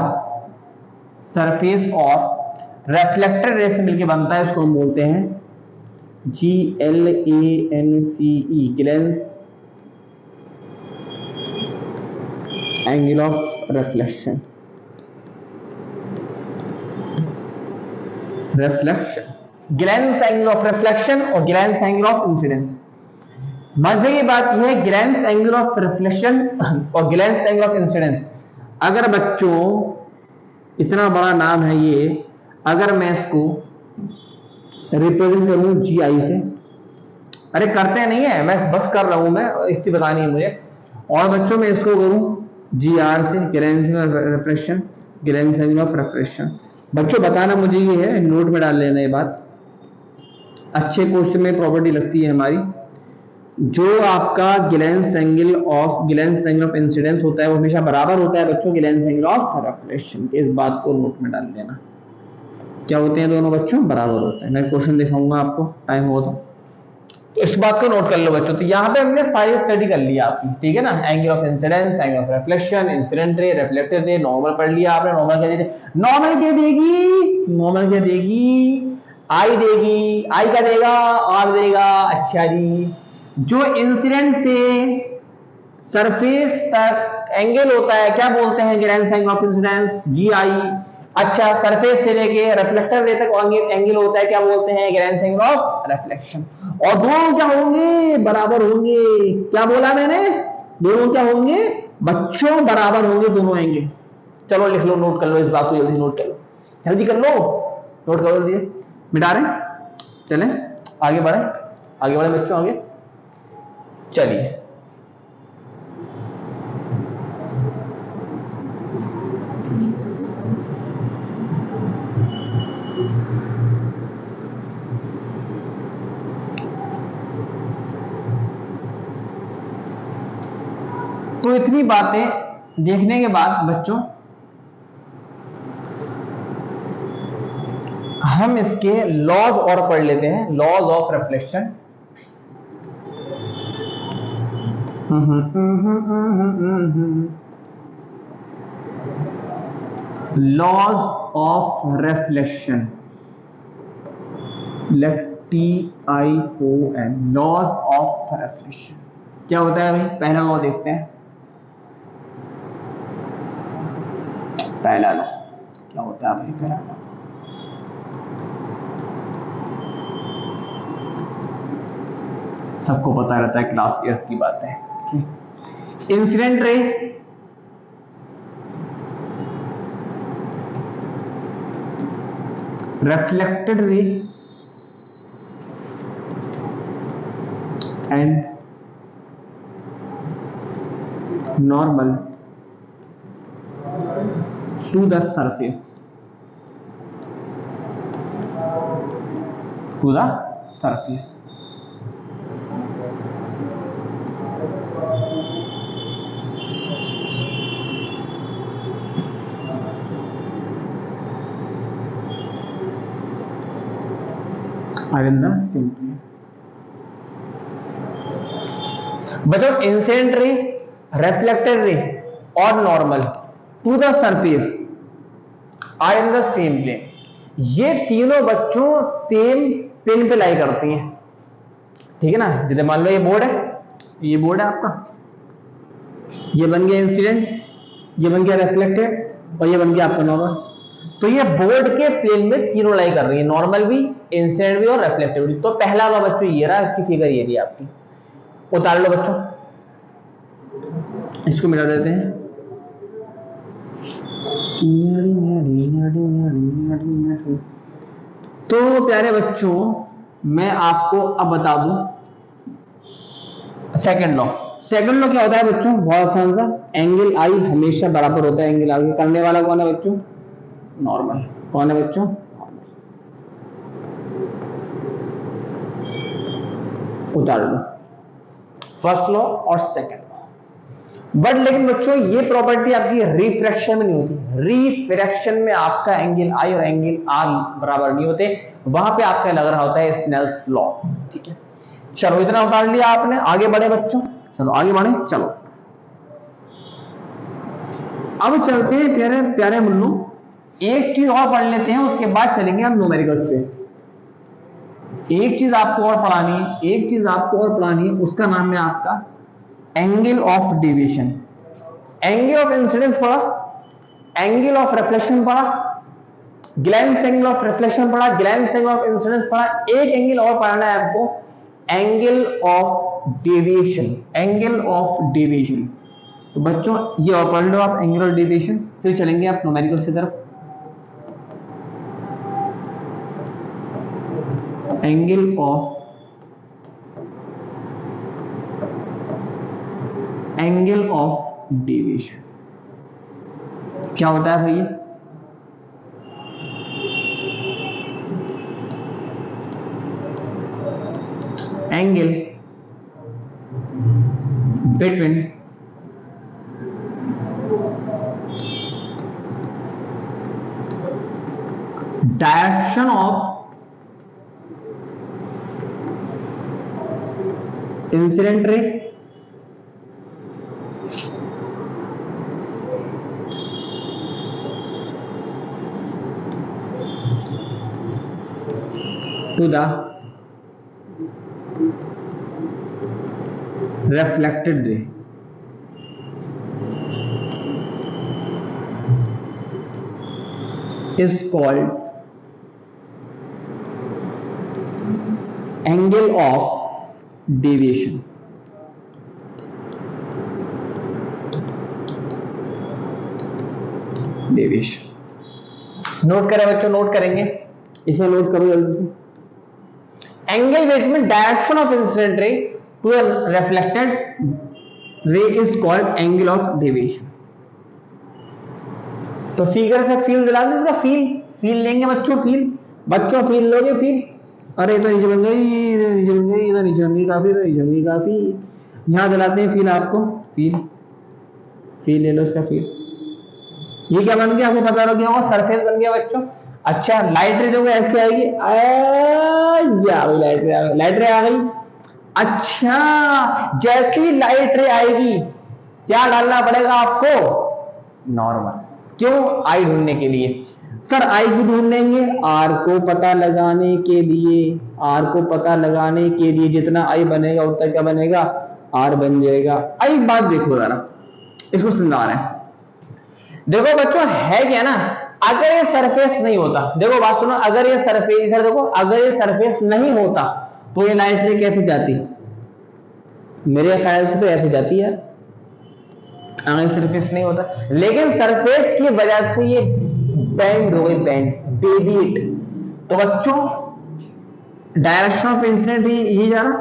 रिफ्लेक्टेड रे से मिलकर बनता है उसको हम बोलते हैं GLANCE, glens angle of reflection, glens angle of reflection और ग्लेंस एंगल ऑफ इंसिडेंस। मजे की बात यह है, ग्लेंस एंगल ऑफ रिफ्लेक्शन और ग्लेंस एंगल ऑफ इंसिडेंस, अगर बच्चों इतना बड़ा नाम है ये, अगर मैं इसको रिप्रेजेंट करूं GI से, अरे करते नहीं है, मैं बस कर रहा हूं, मैं एक चीज बतानी है मुझे, और बच्चों मैं इसको करूं GR से, glens angle of reflection, glens angle of reflection. बच्चों बताना मुझे ये है, नोट में डाल लेना ये बात, अच्छे क्वेश्चन में प्रॉपर्टी लगती है हमारी, जो आपका ग्लेंस एंगल ऑफ इंसिडेंस होता है वो हमेशा बराबर होता है बच्चों ग्लेंस एंगल ऑफ रिफ्लेक्शन के। इस बात को नोट में डाल लेना, क्या होते हैं दोनों बच्चों, बराबर होते हैं। मैं क्वेश्चन दिखाऊंगा आपको टाइम हो तो इस बात को नोट कर लो बच्चों। तो यहाँ पे हमने सारी स्टडी कर लिया आपकी, ठीक है ना, angle of incidence, angle of reflection, incident ray, reflected रे, नॉर्मल पढ़ लिया आपने। नॉर्मल क्या देगी, नॉर्मल क्या देगी, नॉर्मल क्या देगी, आई देगी, आई का देगा, आर देगा। अच्छा जी, जो इंसिडेंट से सरफेस तक एंगल होता है क्या बोलते हैं, glens angle of incidence, GI। अच्छा, सरफेस से लेके रिफ्लेक्टर रे तक एंगल होता है क्या बोलते हैं, ग्लेंस एंगल ऑफ रिफ्लेक्शन। और दोनों क्या होंगे, बराबर होंगे। क्या बोला मैंने, दोनों क्या होंगे बच्चों, बराबर होंगे दोनों एंगल। चलो लिख लो, नोट कर लो इस बात को, जल्दी नोट कर लो, जल्दी कर लो, नोट करो जल्दी, मिटा रहे, चलें आगे बढ़े, आगे बढ़े बच्चों, आगे चलिए। तो इतनी बातें देखने के बाद बच्चों हम इसके लॉज और पढ़ लेते हैं, laws of reflection. Laws of reflection, TION, laws of reflection क्या होता है भाई, पहला लॉ देखते हैं। पहला लॉ क्या होता है भाई, पहला लॉ सबको पता रहता है, क्लास ईयर की बात है। इंसिडेंट रे रिफ्लेक्टेड रे and normal to the surface, to the surface। are in the same plane। बच्चों इंसिडेंट रे, रिफ्लेक्टेड रे और normal to the surface are in the same plane. ये तीनों बच्चों same plane पे लाई करती हैं, ठीक है ना। जैसे मान लो ये बोर्ड है, ये बोर्ड है आपका, ये बन गया इंसिडेंट, ये बन गया रिफ्लेक्टेड और ये बन गया आपका नॉर्मल। तो ये बोर्ड के प्लेन में तीनों लाई कर रही है, नॉर्मल भी, इंसिडेंट भी और रिफ्लेक्टेड भी। तो पहला वाला बच्चों ये रहा, इसकी फिगर ये थी आपकी, उतार लो बच्चों, इसको मिला देते हैं। तो प्यारे बच्चों मैं आपको अब बता दूं सेकंड लॉ। सेकंड लॉ क्या होता है बच्चों, बहुत आसान सा, एंगल आई हमेशा बराबर होता है एंगल आई। करने वाला कौन है बच्चों, नॉर्मल। कौन है बच्चों, उतार लो फर्स्ट लॉ और सेकंड लॉ। बट लेकिन बच्चों ये प्रॉपर्टी आपकी रिफ्रैक्शन में नहीं होती। रिफ्रैक्शन में आपका एंगल आई और एंगल आर बराबर नहीं होते, वहां पे आपका लग रहा होता है स्नेल्स लॉ, ठीक है। चलो इतना उतार लिया आपने, आगे बढ़े बच्चों, चलो आगे बढ़े। चलो अब चलते हैं प्यारे प्यारे मुन्नू, एक चीज और पढ़ लेते हैं, उसके बाद चलेंगे हम न्यूमेरिकल्स पे। एक चीज आपको और पढ़ानी है, एक चीज आपको और पढ़ानी है, उसका नाम है आपका angle of deviation. Angle of incidence पढ़ा, एंगल ऑफ रिफ्लेक्शन पढ़ा, ग्लैंस एंगल ऑफ रिफ्लेक्शन पढ़ा, ग्लैंस एंगल ऑफ इंसिडेंस पढ़ा, एक एंगल और पढ़ना है आपको, angle of deviation. Angle of deviation, तो बच्चों ये और पढ़ लो आप एंगल ऑफ डेविएशन, फिर चलेंगे आप न्यूमेरिकल की तरफ। एंगल ऑफ डेविएशन क्या होता है भैया? Angle between direction of incident रे to the reflected ray is called angle of deviation। Note करें बच्चों, नोट करेंगे, इसे नोट करो जल्दी से। Angle between direction of incident ray to a reflected ray is called angle of deviation. तो figure से फील दिला दे, इसका फील लेंगे बच्चों, बच्चों फील लोगे, फील। अरे तो नीचे बन गई, इधर नीचे बन गई, इधर नीचे बन गई काफी, इधर नीचे बन गई काफी। यहां दिलाते हैं फील आपको, फील ले लो इसका फील। ये क्या बन गया आपको पता लग गया होगा, सरफेस बन गया बच्चों। अच्छा लाइट रे जो ऐसे आएगी, लाइट रे आ गई। अच्छा जैसी लाइट रे आएगी क्या डालना पड़ेगा आपको? नॉर्मल। क्यों? आई ढूंढने के लिए। सर आई क्यों ढूंढेंगे? आर को पता लगाने के लिए, आर को पता लगाने के लिए जितना आई बनेगा उतना क्या बनेगा? आर बन जाएगा। आई बात देखो जरा, इसको समझा रहे हैं। देखो बच्चों है क्या ना, अगर ये सरफेस नहीं होता, देखो बात सुनो, अगर ये सरफेस, इधर देखो, अगर ये सरफेस नहीं होता तो ये लाइट रे कैसे जाती? मेरे ख्याल से तो ऐसे जाती है, अगर सरफेस नहीं होता। लेकिन सरफेस की वजह से ये बेंड हो गई, बेंड, डेविएट। तो बच्चों डायरेक्शन ऑफ इंसिडेंट ये जा रहा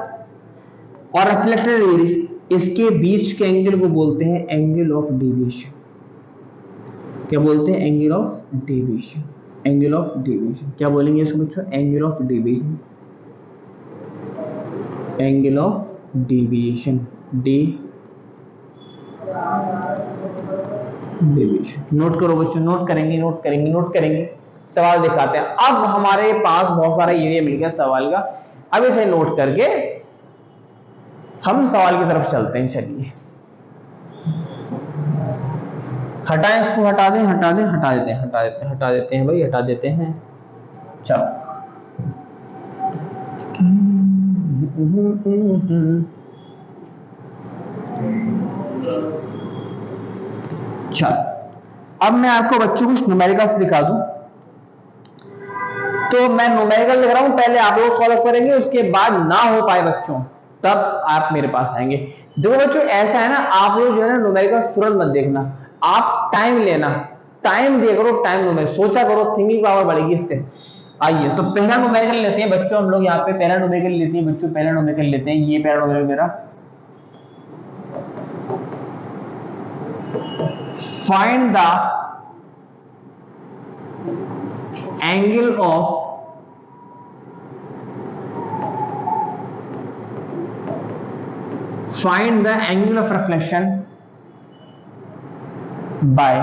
और रिफ्लेक्टेड रे, इसके बीच के एंगल को बोलते हैं एंगल ऑफ डेविएशन। क्या बोलते हैं? Angle of deviation. Angle of deviation क्या बोलेंगे इसको बच्चों? Angle of deviation. Angle of deviation, deviation. Note करो बच्चों, नोट करेंगे। सवाल दिखाते हैं। अब हमारे पास बहुत सारा एरिया मिल गया सवाल का, अब इसे नोट करके हम सवाल की तरफ चलते हैं। चलिए हटाएं इसको, हटा देते हैं भाई, हटा देते हैं। चलो अब मैं आपको बच्चों कुछ न्यूमेरिकल से दिखा दूं। तो मैं न्यूमेरिकल लिख रहा हूं, पहले आप लोग सॉल्व करेंगे, उसके बाद ना हो पाए बच्चों तब आप मेरे पास आएंगे। देखो बच्चों ऐसा है ना, आप लोग जो है ना न्यूमेरिकल तुरंत मत देखना, आप टाइम लेना, टाइम दे करो, टाइम न्यूमेरिकल सोचा करो, थिंकिंग पावर बढ़ेगी इससे। आइए तो पहला न्यूमेरिकल लेते हैं बच्चों, हम लोग यहाँ पे पहला न्यूमेरिकल लेते हैं बच्चों, पहला न्यूमेरिकल लेते हैं, ये पहला न्यूमेरिकल मेरा, find the angle of find the angle of reflection by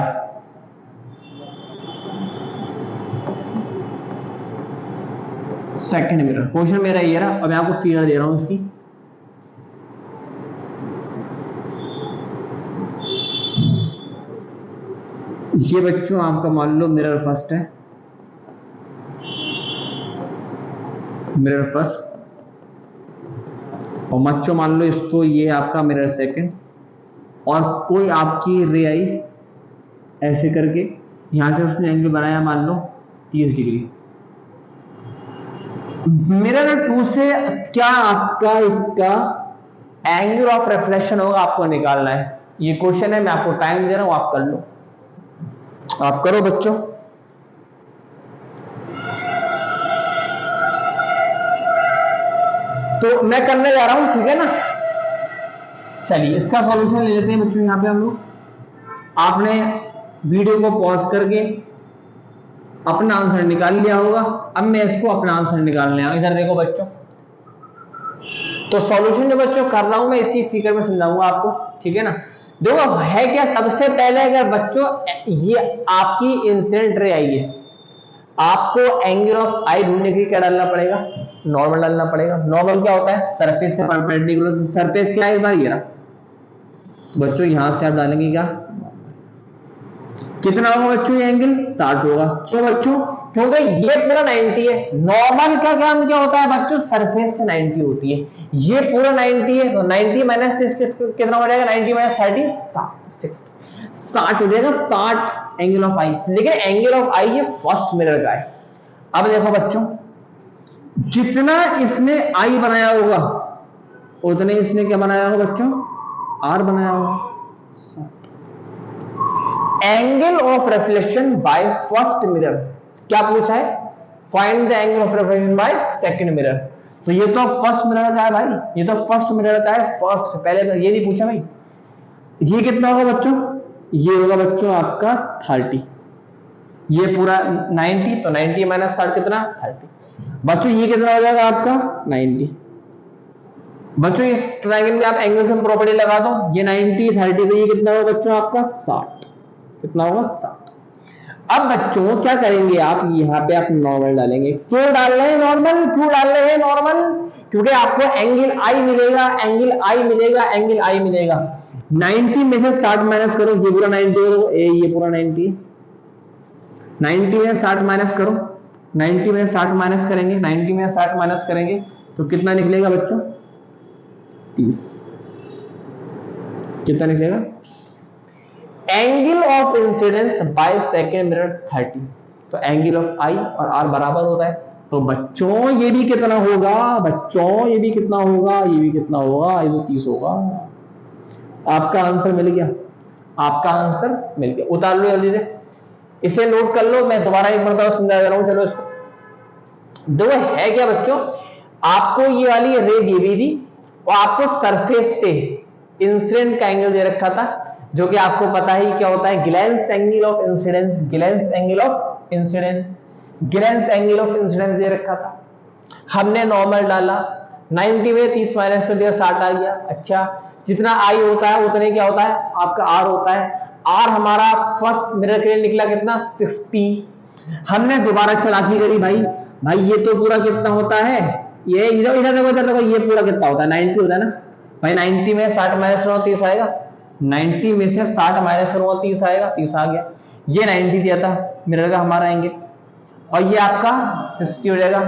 second mirror. Question मेरा ये रहा, अब मैं आपको फिगर दे रहा हूं इसकी। ये बच्चों आपका मान लो मिरर फर्स्ट है, मिरर फर्स्ट, और बच्चों मान लो इसको ये आपका मिरर सेकंड, और कोई आपकी रे आई ऐसे करके यहां से उसने एंगल बनाया मान लो 30 डिग्री। मिरर 2 से क्या आपका इसका एंगल ऑफ रिफ्लेक्शन होगा आपको निकालना है। ये क्वेश्चन है, मैं आपको टाइम दे रहा हूं, आप कर लो, आप करो बच्चों। तो मैं करने जा रहा हूं, ठीक है ना। चलिए इसका सॉल्यूशन ले लेते हैं बच्चों। यहां पे हम लोग, आपने वीडियो को पॉज करके अपना आंसर निकाल लिया होगा। अब मैं इसको अपना आंसर निकालने आया, इधर देखो बच्चों। तो सॉल्यूशन जो बच्चों कर रहा हूं मैं इसी फिगर में समझाऊंगा आपको, ठीक है ना। देखो है क्या, सबसे पहले अगर बच्चों ये आपकी इंसिडेंट रे आई है, आपको एंगल ऑफ आई ढूंढने के लिए क्या डालना पड़ेगा, नॉर्मल डालना पड़ेगा। नॉर्मल क्या होता है, सरफेस से परपेंडिकुलर, सरफेस क्या है, इस बार ये रहा बच्चों, यहां से आप डालेंगे क्या, कितना होगा बच्चों, ये एंगल 60 होगा। क्यों बच्चों, क्योंकि ये पूरा 90 है। नॉर्मल का काम क्या होता है बच्चों, सरफेस से 90 होती है, ये पूरा 90 है, तो 90 माइनस कितना हो जाएगा, 90 माइनस 30 60 हो जाएगा, 60 एंगल ऑफ आई। लेकिन एंगल ऑफ आई ये फर्स्ट मिरर का है। अब देखो बच्चों, जितना इसने आई बनाया होगा उतने इसने क्या बनाया होगा बच्चों, आर बनाया होगा। Angle of reflection by first mirror, क्या पूछा है, find the angle of reflection by second mirror. तो ये तो फर्स्ट मिरर का है भाई, ये तो फर्स्ट मिरर का है, फर्स्ट, पहले ये नहीं पूछा भाई। ये कितना होगा बच्चों, ये होगा बच्चों आपका 30, ये पूरा 90, तो 90 माइनस 60 कितना, 30 बच्चों। ये कितना हो जाएगा आपका 90 बच्चों। इस ट्रायंगल में आप एंगल सम प्रॉपर्टी लगा दो, ये 90 30, तो ये कितना होगा बच्चों आपका 60, कितना होगा 60। अब बच्चों क्या करेंगे आप, यहाँ पे आप नॉर्मल डालेंगे। क्यों डाल रहे हैं नॉर्मल, क्यों डाल रहे हैं नॉर्मल, क्योंकि आपको एंगल आई मिलेगा, एंगल आई मिलेगा, एंगल आई मिलेगा। 90 में से 60 माइनस करो, ये पूरा 90 हो, ये पूरा 90, 90 में 60 माइनस करो, 90 में 60 माइनस करेंगे, 90 में 60 माइनस करेंगे तो कितना निकलेगा बच्चों, 30। कितना निकलेगा, angle of incidence by second mirror 30, तो एंगल ऑफ आई और आर बराबर होता है। तो बच्चों ये भी कितना होगा, बच्चों ये भी कितना होगा, ये भी कितना होगा, ये तो 30 होगा। आपका आंसर मिल गया, आपका आंसर मिल गया। उतार लो जल्दी से, इसे नोट कर लो, मैं दोबारा एक बार समझा दे रहा हूं। चलो इसको दो है क्या बच्चों, आपको ये वाली रे दी हुई थी और आपको सरफेस से इंसिडेंट का एंगल दे रखा था, जो कि आपको पता ही क्या होता है, glance angle of incidence, glance angle of incidence, glance angle of incidence दे रखा था। हमने नॉर्मल डाला, 90 में 30 माइनस कर दिया, 60 आ गया। अच्छा, जितना आई होता है उतने क्या होता है आपका आर होता है। आर हमारा फर्स्ट मिरर के लिए निकला कितना, 60। हमने दोबारा चालाकी करी भाई, भाई ये तो पूरा कितना होता है, ये इधर इधर देखो, ये पूरा कितना होता है, 90 होता है ना भाई। 90 में 60 माइनस करो 30 आएगा, 90 में से 60 माइनस करो 30 आएगा, 30 आ गया। ये 90 दिया था मिरर का हमारा एंगल, और ये आपका 60 हो जाएगा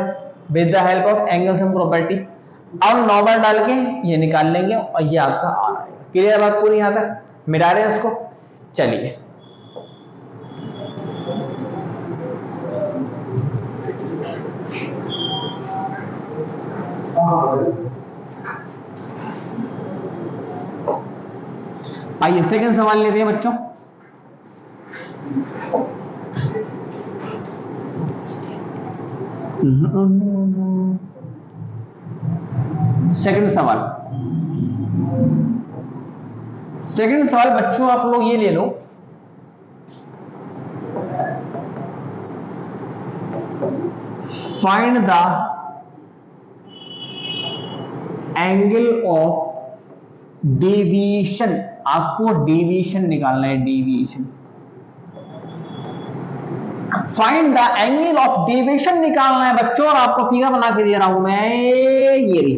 with the help of angle sum property. अब नॉर्मल डाल के ये निकाल लेंगे और ये आपका आर आएगा। क्लियर बात पूरी, यहां तक मिटा रहे हैं उसको। चलिए आइए सेकंड सवाल लेते हैं बच्चों। सेकंड सवाल, सेकंड सवाल बच्चों आप लोग ये ले लो, find the angle of deviation. आपको डेविएशन निकालना है, deviation. Find the angle of deviation निकालना है बच्चों, और आपको फिगर बना के दे रहा हूं मैं, ये रही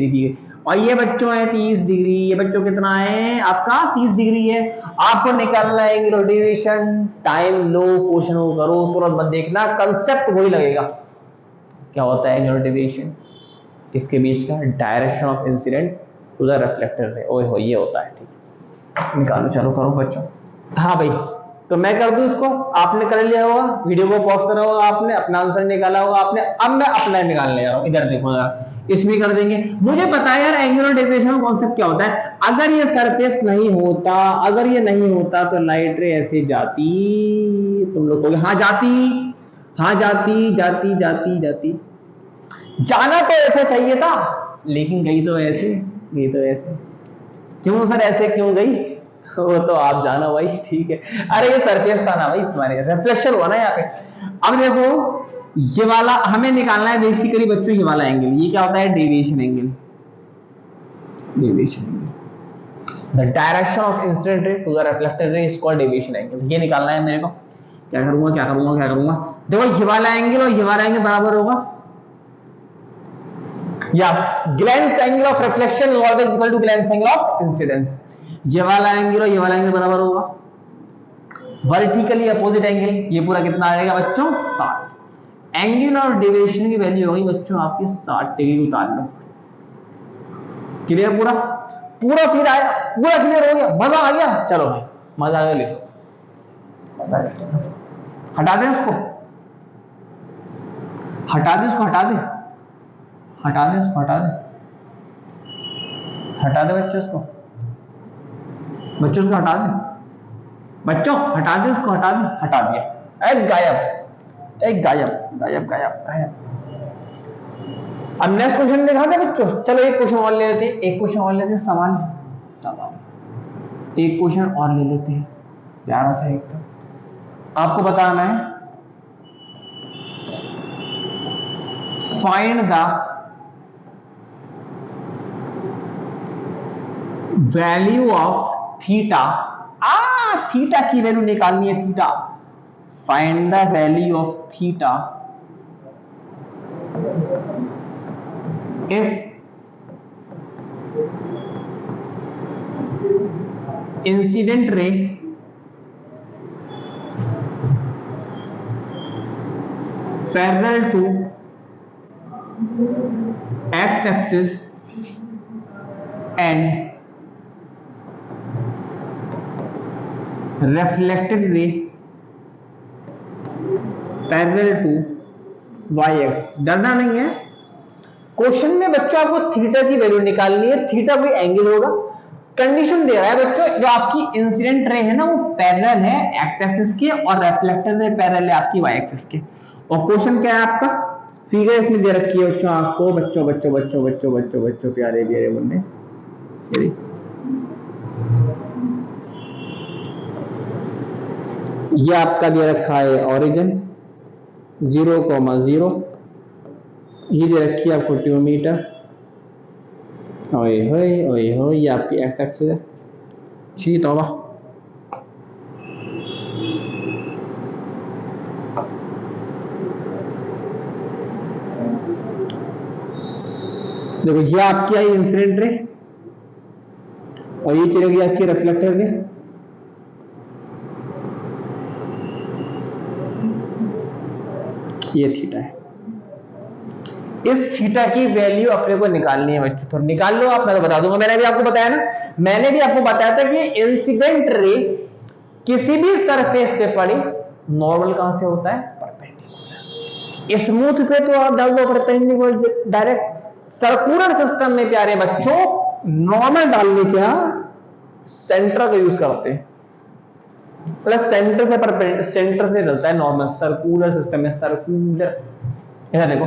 फिगर, और ये बच्चों है 30 डिग्री, ये बच्चों कितना है आपका 30 डिग्री है। आपको निकालना है एंगुलर डेविएशन, टाइम लो, क्वेश्चन को करो, तुरंत मत देखना, कंसेप्ट वही लगेगा। क्या होता है एंगुलर डेविएशन? इसके बीच का direction of incident to the reflected ray. ओए हो, ये होता है। ठीक, निकालो, चलो करो बच्चों। हाँ भाई, तो मैं कर दूं इसको, आपने कर लिया होगा, वीडियो को पॉज करा होगा आपने, अपना आंसर निकाला होगा आपने। अब मैं अपना निकालने जा रहा हूं, इधर देखो यार, इसमें कर देंगे। मुझे पता है यार एंगुलर डेविएशन कॉन्सेप्ट क्या होता है। अगर ये सरफेस नहीं होता, अगर ये नहीं होता तो लाइट रे ऐसे जाती, तुम लोग कहोगे हाँ जाती, हाँ जाती जाती जाती जाती, जाना तो ऐसे चाहिए था, लेकिन गई तो ऐसे, गई तो ऐसे। क्यों सर ऐसे क्यों गई? वो तो आप जानो भाई, ठीक है। अरे ये सरफेस था ना भाई, इसमें रिफ्लेक्शन हुआ ना यहाँ पे। अब देखो, ये वाला हमें निकालना है बेसिकली बच्चों, ये वाला एंगल, ये क्या होता है? Deviation angle. Deviation angle, the direction of incident ray to the reflected ray is called deviation angle. ये निकालना है मेरे को। क्या करूंगा, क्या करूंगा, क्या करूंगा? देखो, ये वाला एंगल और ये वाला एंगल बराबर होगा। Yes, glance angle of reflection is always equal to glance angle of incidence. ये वाला एंगल और ये वाला एंगल बराबर होगा। वर्टिकली अपोजिट एंगल, ये पूरा कितना आएगा बच्चों? 60। एंगल और डेविएशन की वैल्यू होगी बच्चों आपकी 60 डिग्री। उतार लो। क्लियर? पूरा पूरा फिर आया, पूरा क्लियर हो गया, मजा आ गया। चलो भाई, मजा आ गया, लिखो, मजा आ गया। हटा दें इसको, हटा दे इसको, हटा दे, हटा दे इसको, हटा दे, हटा दे बच्चों इसको, बच्चों को हटा दे, बच्चों हटा दे उसको, हटा दे, हटा दिया। एक गायब, एक गायब, गायब गायब गायब। अब नेक्स्ट क्वेश्चन दिखा दे बच्चों। चलो एक क्वेश्चन और ले लेते हैं, एक क्वेश्चन और लेते हैं, सवाल सवाल एक क्वेश्चन और ले लेते हैं प्यारा सा एक। तो आपको बताना है, find the value of theta. Theta की वैल्यू निकालनी है, theta. Find the value of theta if incident ray parallel to X axis and reflected ray parallel to Y axis. डरना नहीं है, क्वेश्चन में बच्चों आपको थीटा की वैल्यू निकालनी है। थीटा कोई एंगल होगा, कंडीशन दे रहा है बच्चों, जो आपकी इंसिडेंट रे है ना वो पैरेलल है एक्स एक्सिस के और रिफ्लेक्टेड रे पैरेलल है आपकी वाई एक्सिस के। और क्वेश्चन क्या है आपका? फिगर इसमें दे रखी है बच्चों आपको, बच्चों बच्चों बच्चों बच्चों बच्चों बच्चों प्यारे प्यारे मुन्ने, ये आपका दे रखा है ओरिजिन 0,0, ये दे रखी है आपको 2 मीटर, ओए होए ओए होए, ये आपकी एक्स एक्सिस है। छी तौबा, देखो ये आपकी आई इंसिडेंट रे और ये चलेगी आपकी रिफ्लेक्टर रे। ये थीटा है, इस थीटा की वैल्यू अपने को निकालनी है बच्चों। तो निकाल लो आप, मैं तो बता दूंगा। मैंने भी आपको बताया ना, मैंने भी आपको बताया था कि इंसिडेंट रे किसी भी सरफेस पे पड़ी, नॉर्मल कहां से होता है? परपेंडिकुलर। स्मूथ पे तो आप डाल दो परपेंडिकुलर डायरेक्ट। सर्कुलर सिस्टम में प्यारे बच्चों नॉर्मल डालने का सेंटर का यूज करते हैं, प्लस सेंटर से डलता है नॉर्मल। सर्कुलर सिस्टम में सर्कुलर, ऐसा देखो,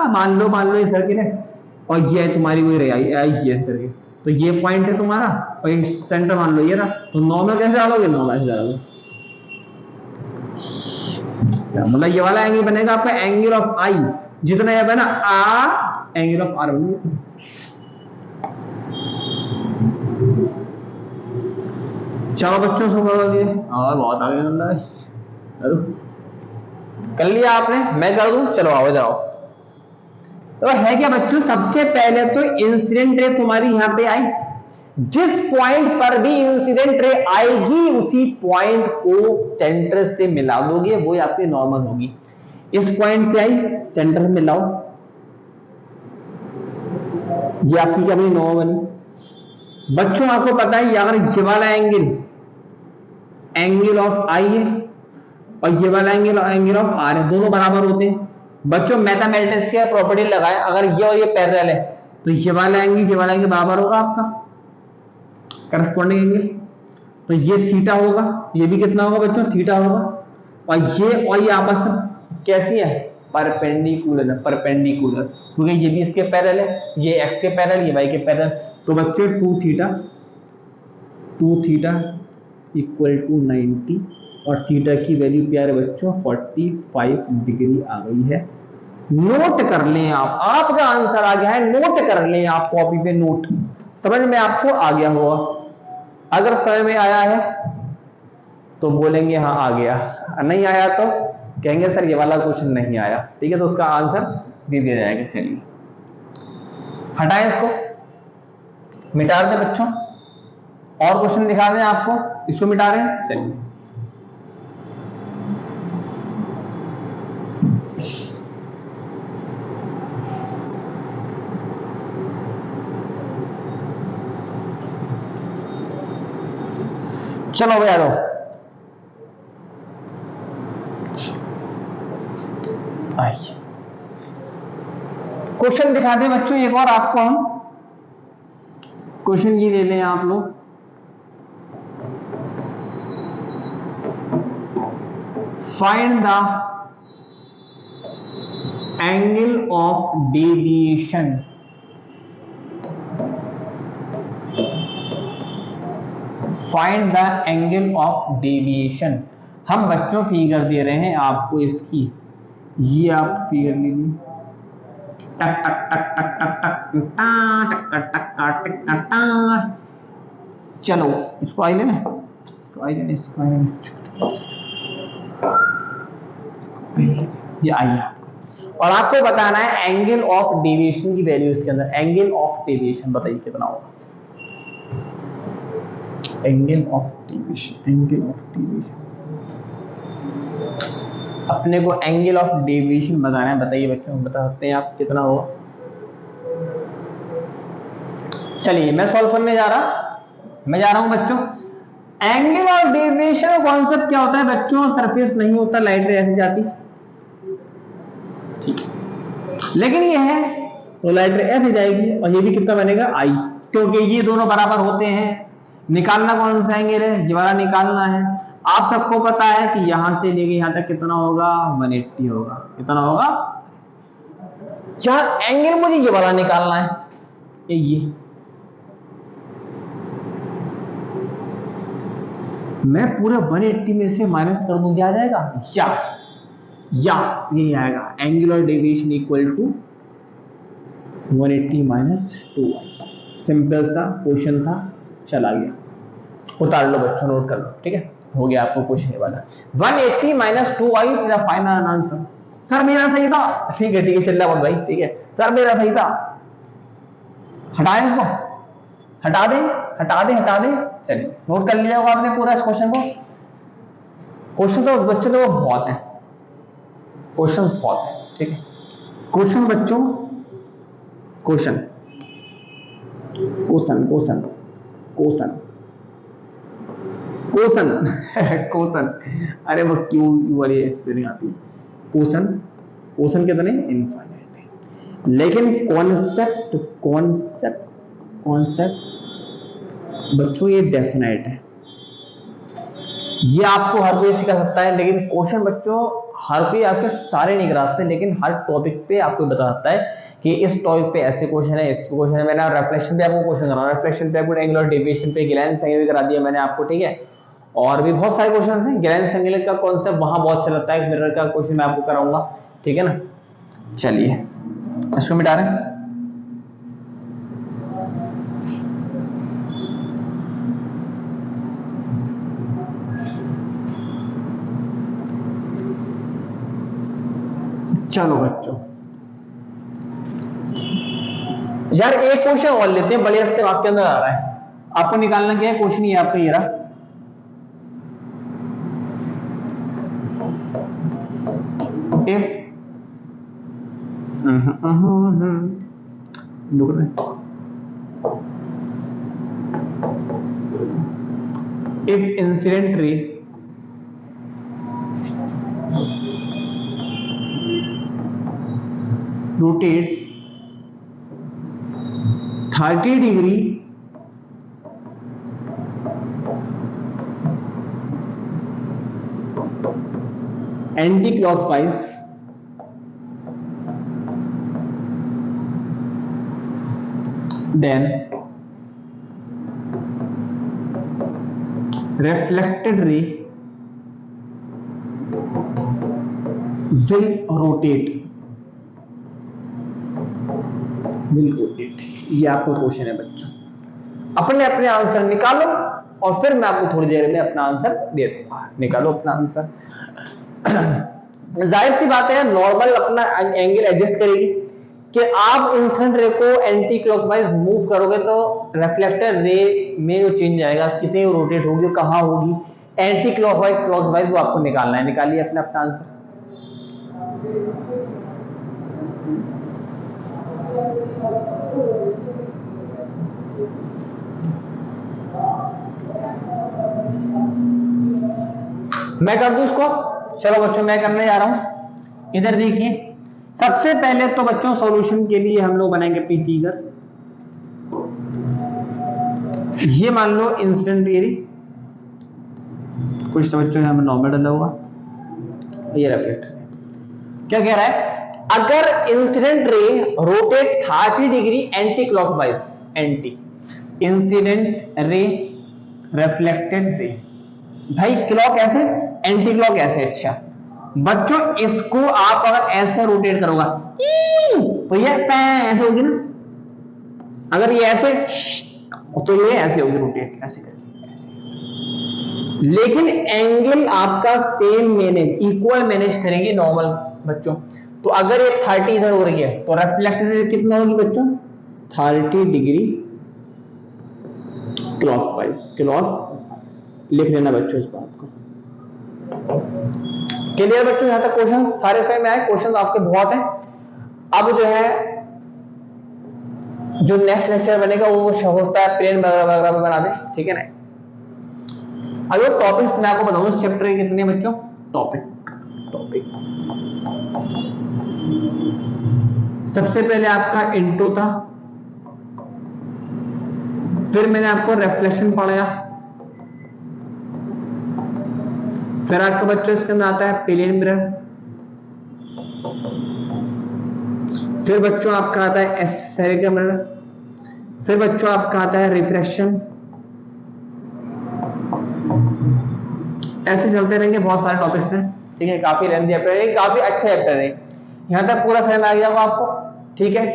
मान लो ये सर्किल है और ये है तुम्हारी वही रही ये सर्किल, तो ये पॉइंट है तुम्हारा और ये सेंटर मान लो ये रहा। तो नॉर्मल कैसे डालोगे? नॉर्मल से डालोगे, मतलब ये वाला एंगल बनेगा आपका एंगल ऑफ आई, जितना ये बना एंगल ऑफ आर बनेगा। चलो बच्चों से कर दिए और बहुत आगे कर लिया आपने, मैं कर दूं? चलो आओ जाओ। तो है क्या बच्चों, सबसे पहले तो इंसिडेंट रे तुम्हारी यहां पे आई, जिस पॉइंट पर भी इंसिडेंट रे आएगी उसी पॉइंट को सेंटर से मिला दोगे, वो आपकी नॉर्मल होगी। इस पॉइंट पे आई, सेंटर में मिलाओ, ये आपकी क्या बनी, नॉर्मल बनी। बच्चों आपको पता है अगर ये वाला एंगल ऑफ आई है और ये वाला एंगल ऑफ आर है, दोनों बराबर होते हैं। बच्चों मैथमेटिक्स की प्रॉपर्टी लगाए, अगर ये और ये पैरेलल है तो ये वाला एंगल बराबर होगा आपका करस्पॉन्डिंग एंगल, तो ये थीटा होगा, ये भी कितना होगा बच्चों, थीटा होगा। और ये आपस में कैसी है, परपेंडिकुलर है, परपेंडिकुलर, क्योंकि ये भी इसके पैरेलल है, ये एक्स के पैरेलल, ये वाई के पैरेलल। तो बच्चों 2 थीटा इक्वल टू 90 और थीटा की वैल्यू प्यारे बच्चों 45 डिग्री आ गई है। नोट कर लें आप, आपका आंसर आ गया है, नोट कर लें आप कॉपी पे, नोट, समझ में आपको आ गया होगा। अगर समझ में आया है तो बोलेंगे हाँ आ गया, नहीं आया तो कहेंगे सर ये वाला क्वेश्चन नहीं आया, ठीक है, तो उसका आंसर दे दिया जाएगा। चलिए हटाएं इसको, मिटा दें बच्चों, और क्वेश्चन दिखा दें आपको, इसको मिटा रहे हैं। चलिए चलो भैया दो, आइए क्वेश्चन दिखा दें बच्चों एक और आपको, हम क्वेश्चन ये ले लें आप लोग। Find the angle of deviation, find the angle of deviation. हम बच्चों फिगर दे रहे हैं आपको इसकी, ये आप फिगर लीजिए, टक टक टक टक टक टक टक टक टक टक टक। चलो इसको आई लेना, इसको आई लेना, इसको आई लेना, ये आई है। और आपको बताना है एंगल ऑफ डेविएशन की वैल्यू इसके अंदर, एंगल ऑफ डेविएशन बताइए कितना होगा, angle of deviation, angle of deviation अपने को एंगल ऑफ डेविएशन बताना है, बताइए बच्चों, बता सकते हैं आप कितना होगा। चलिए मैं सॉल्व करने जा रहा हूं बच्चों। एंगल ऑफ डेविएशन का कॉन्सेप्ट क्या होता है बच्चों, सरफेस नहीं होता, लाइट रे ऐसे जाती, ठीक है, लेकिन ये है तो लाइट रे ऐसे जाएगी और ये भी कितना बनेगा, आई, क्योंकि ये दोनों बराबर होते हैं। निकालना कौन सा एंगल है, ये वाला निकालना है। आप सबको पता है कि यहां से लेके यहां तक कितना होगा, 180 होगा, कितना होगा, चार एंगल मुझे ये वाला निकालना है, ये मैं पूरे 180 में से माइनस कर दूं, क्या आ जाएगा, यस यस यही आएगा, angular deviation equal to 180 minus 2y। Simple सा क्वेश्चन था, चला गया, उतार लो बच्चों, नोट कर लो, ठीक है, हो गया आपको क्वेश्चन वाला। 180 minus 2y is the final answer. Sir मेरा सही था, ठीक है चल रहा भाई, ठीक है सर मेरा सही था, हटाएं इसको, हटा दें, चलिए नोट कर लिया होगा आपने पूरा इस क्वेश्चन को। क्वेश्चन तो बच्चों तो बहुत है, क्वेश्चन बहुत है, ठीक है। क्वेश्चन बच्चों, question question question question question question, अरे वो क्यों वाली स्पेलिंग आती है, क्वेश्चन कितने, इनफाइनाइट है, लेकिन कॉन्सेप्ट बच्चों ये डेफिनेट है, ये आपको हर कोई सिखा सकता है, लेकिन क्वेश्चन बच्चों हर कोई आपके सारे नहीं कराते, लेकिन हर टॉपिक पे आपको बता सकता है कि इस टॉपिक पे ऐसे क्वेश्चन है, इस क्वेश्चन है। मैंने रिफ्लेक्शन पे आपको क्वेश्चन करा, रिफ्लेक्शन पे आपको एंगुलर डेविएशन पे ग्लेंस एंगल करा दिया मैंने आपको, ठीक है, और भी बहुत सारे क्वेश्चन हैं। ग्लेंस एंगल का कॉन्सेप्ट वहां बहुत अच्छा लगता है, मिरर का क्वेश्चन मैं आपको कराऊंगा, ठीक है ना। चलिए इसको मिटा रहे हैं, चलो बच्चों यार एक क्वेश्चन और लेते हैं, बढ़िया इसके आपके अंदर आ रहा है, आपको निकालना क्या है, क्वेश्चन ये आपका ये रहा। If if incident ray rotates 30 degree anti-clockwise, then reflected ray will rotate, ये आपको क्वेश्चन है बच्चों। अपने अपने आंसर निकालो और फिर मैं आपको थोड़ी देर में अपना आंसर दे दूंगा। निकालो अपना आंसर। जाहिर सी बात है नॉर्मल अपना एंगल एडजस्ट करेगी कि आप इंसिडेंट रे को एंटी क्लॉकवाइज मूव करोगे तो रिफ्लेक्टर रे में जो चेंज आएगा कितनी रोटेट होगी, कहां होगी, एंटी क्लॉकवाइज वो आपको निकालना है। निकालिए अपना अपना आंसर। मैं कर दूं इसको? चलो बच्चों मैं करने जा रहा हूं। इधर देखिए, सबसे पहले तो बच्चों सॉल्यूशन के लिए हम लोग बनाएंगे पी फिगर। ये मान लो इंसिडेंट रे, कुछ तो बच्चों हमें नॉर्मल डाला हुआ, ये रिफ्लेक्ट क्या कह रहा है, अगर incident ray rotate 30 degree anti clockwise, anti incident ray reflected रे, भाई क्लॉक ऐसे एंटी क्लॉक ऐसे। अच्छा बच्चों इसको आप अगर ऐसे रोटेट करोगा तो ये ऐसे होगी ना, अगर ये ऐसे तो ये ऐसे होगी रोटेट, ऐसे करके ऐसे। लेकिन एंगल आपका सेम मैनेज, इक्वल मैनेज करेंगे नॉर्मल बच्चों। तो अगर ये 30 इधर हो रही है तो रिफ्लेक्टेड कितना होगी बच्चों, 30 डिग्री क्लॉकवाइज। क्लॉक लिख लेना बच्चों इस बात को। क्लियर बच्चों? यहां तक क्वेश्चन सारे सही में आए, क्वेश्चन आपके बहुत हैं। अब जो है जो नेक्स्ट लेक्चर बनेगा वो होता है प्लेन वगैरह बना दे, ठीक है ना। अगर टॉपिक्स मैं आपको बताऊं इस चैप्टर के कितने बच्चों टॉपिक सबसे पहले आपका इंट्रो था, फिर मैंने आपको रिफ्लेक्शन पढ़ाया, फिर आपका बच्चों इसके अंदर आता है प्लेन मिरर, फिर बच्चों आपका आता है स्फेरिकल मिरर, फिर बच्चों आपका आता है रिफ्रैक्शन। ऐसे चलते रहेंगे, बहुत सारे टॉपिक्स हैं, ठीक है। काफी लेंथी चैप्टर है, काफी अच्छा चैप्टर है। यहां तक पूरा समझ में आ गया होगा आपको, ठीक है।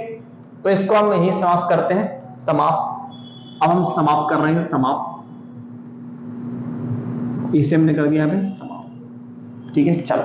तो इसको हम यही समाप्त करते हैं, समाप्त। अब हम समाप्त कर रहे हैं, समाप्त, इसे हमने कर दिया यहाँ पे समाप्त, ठीक है। चलो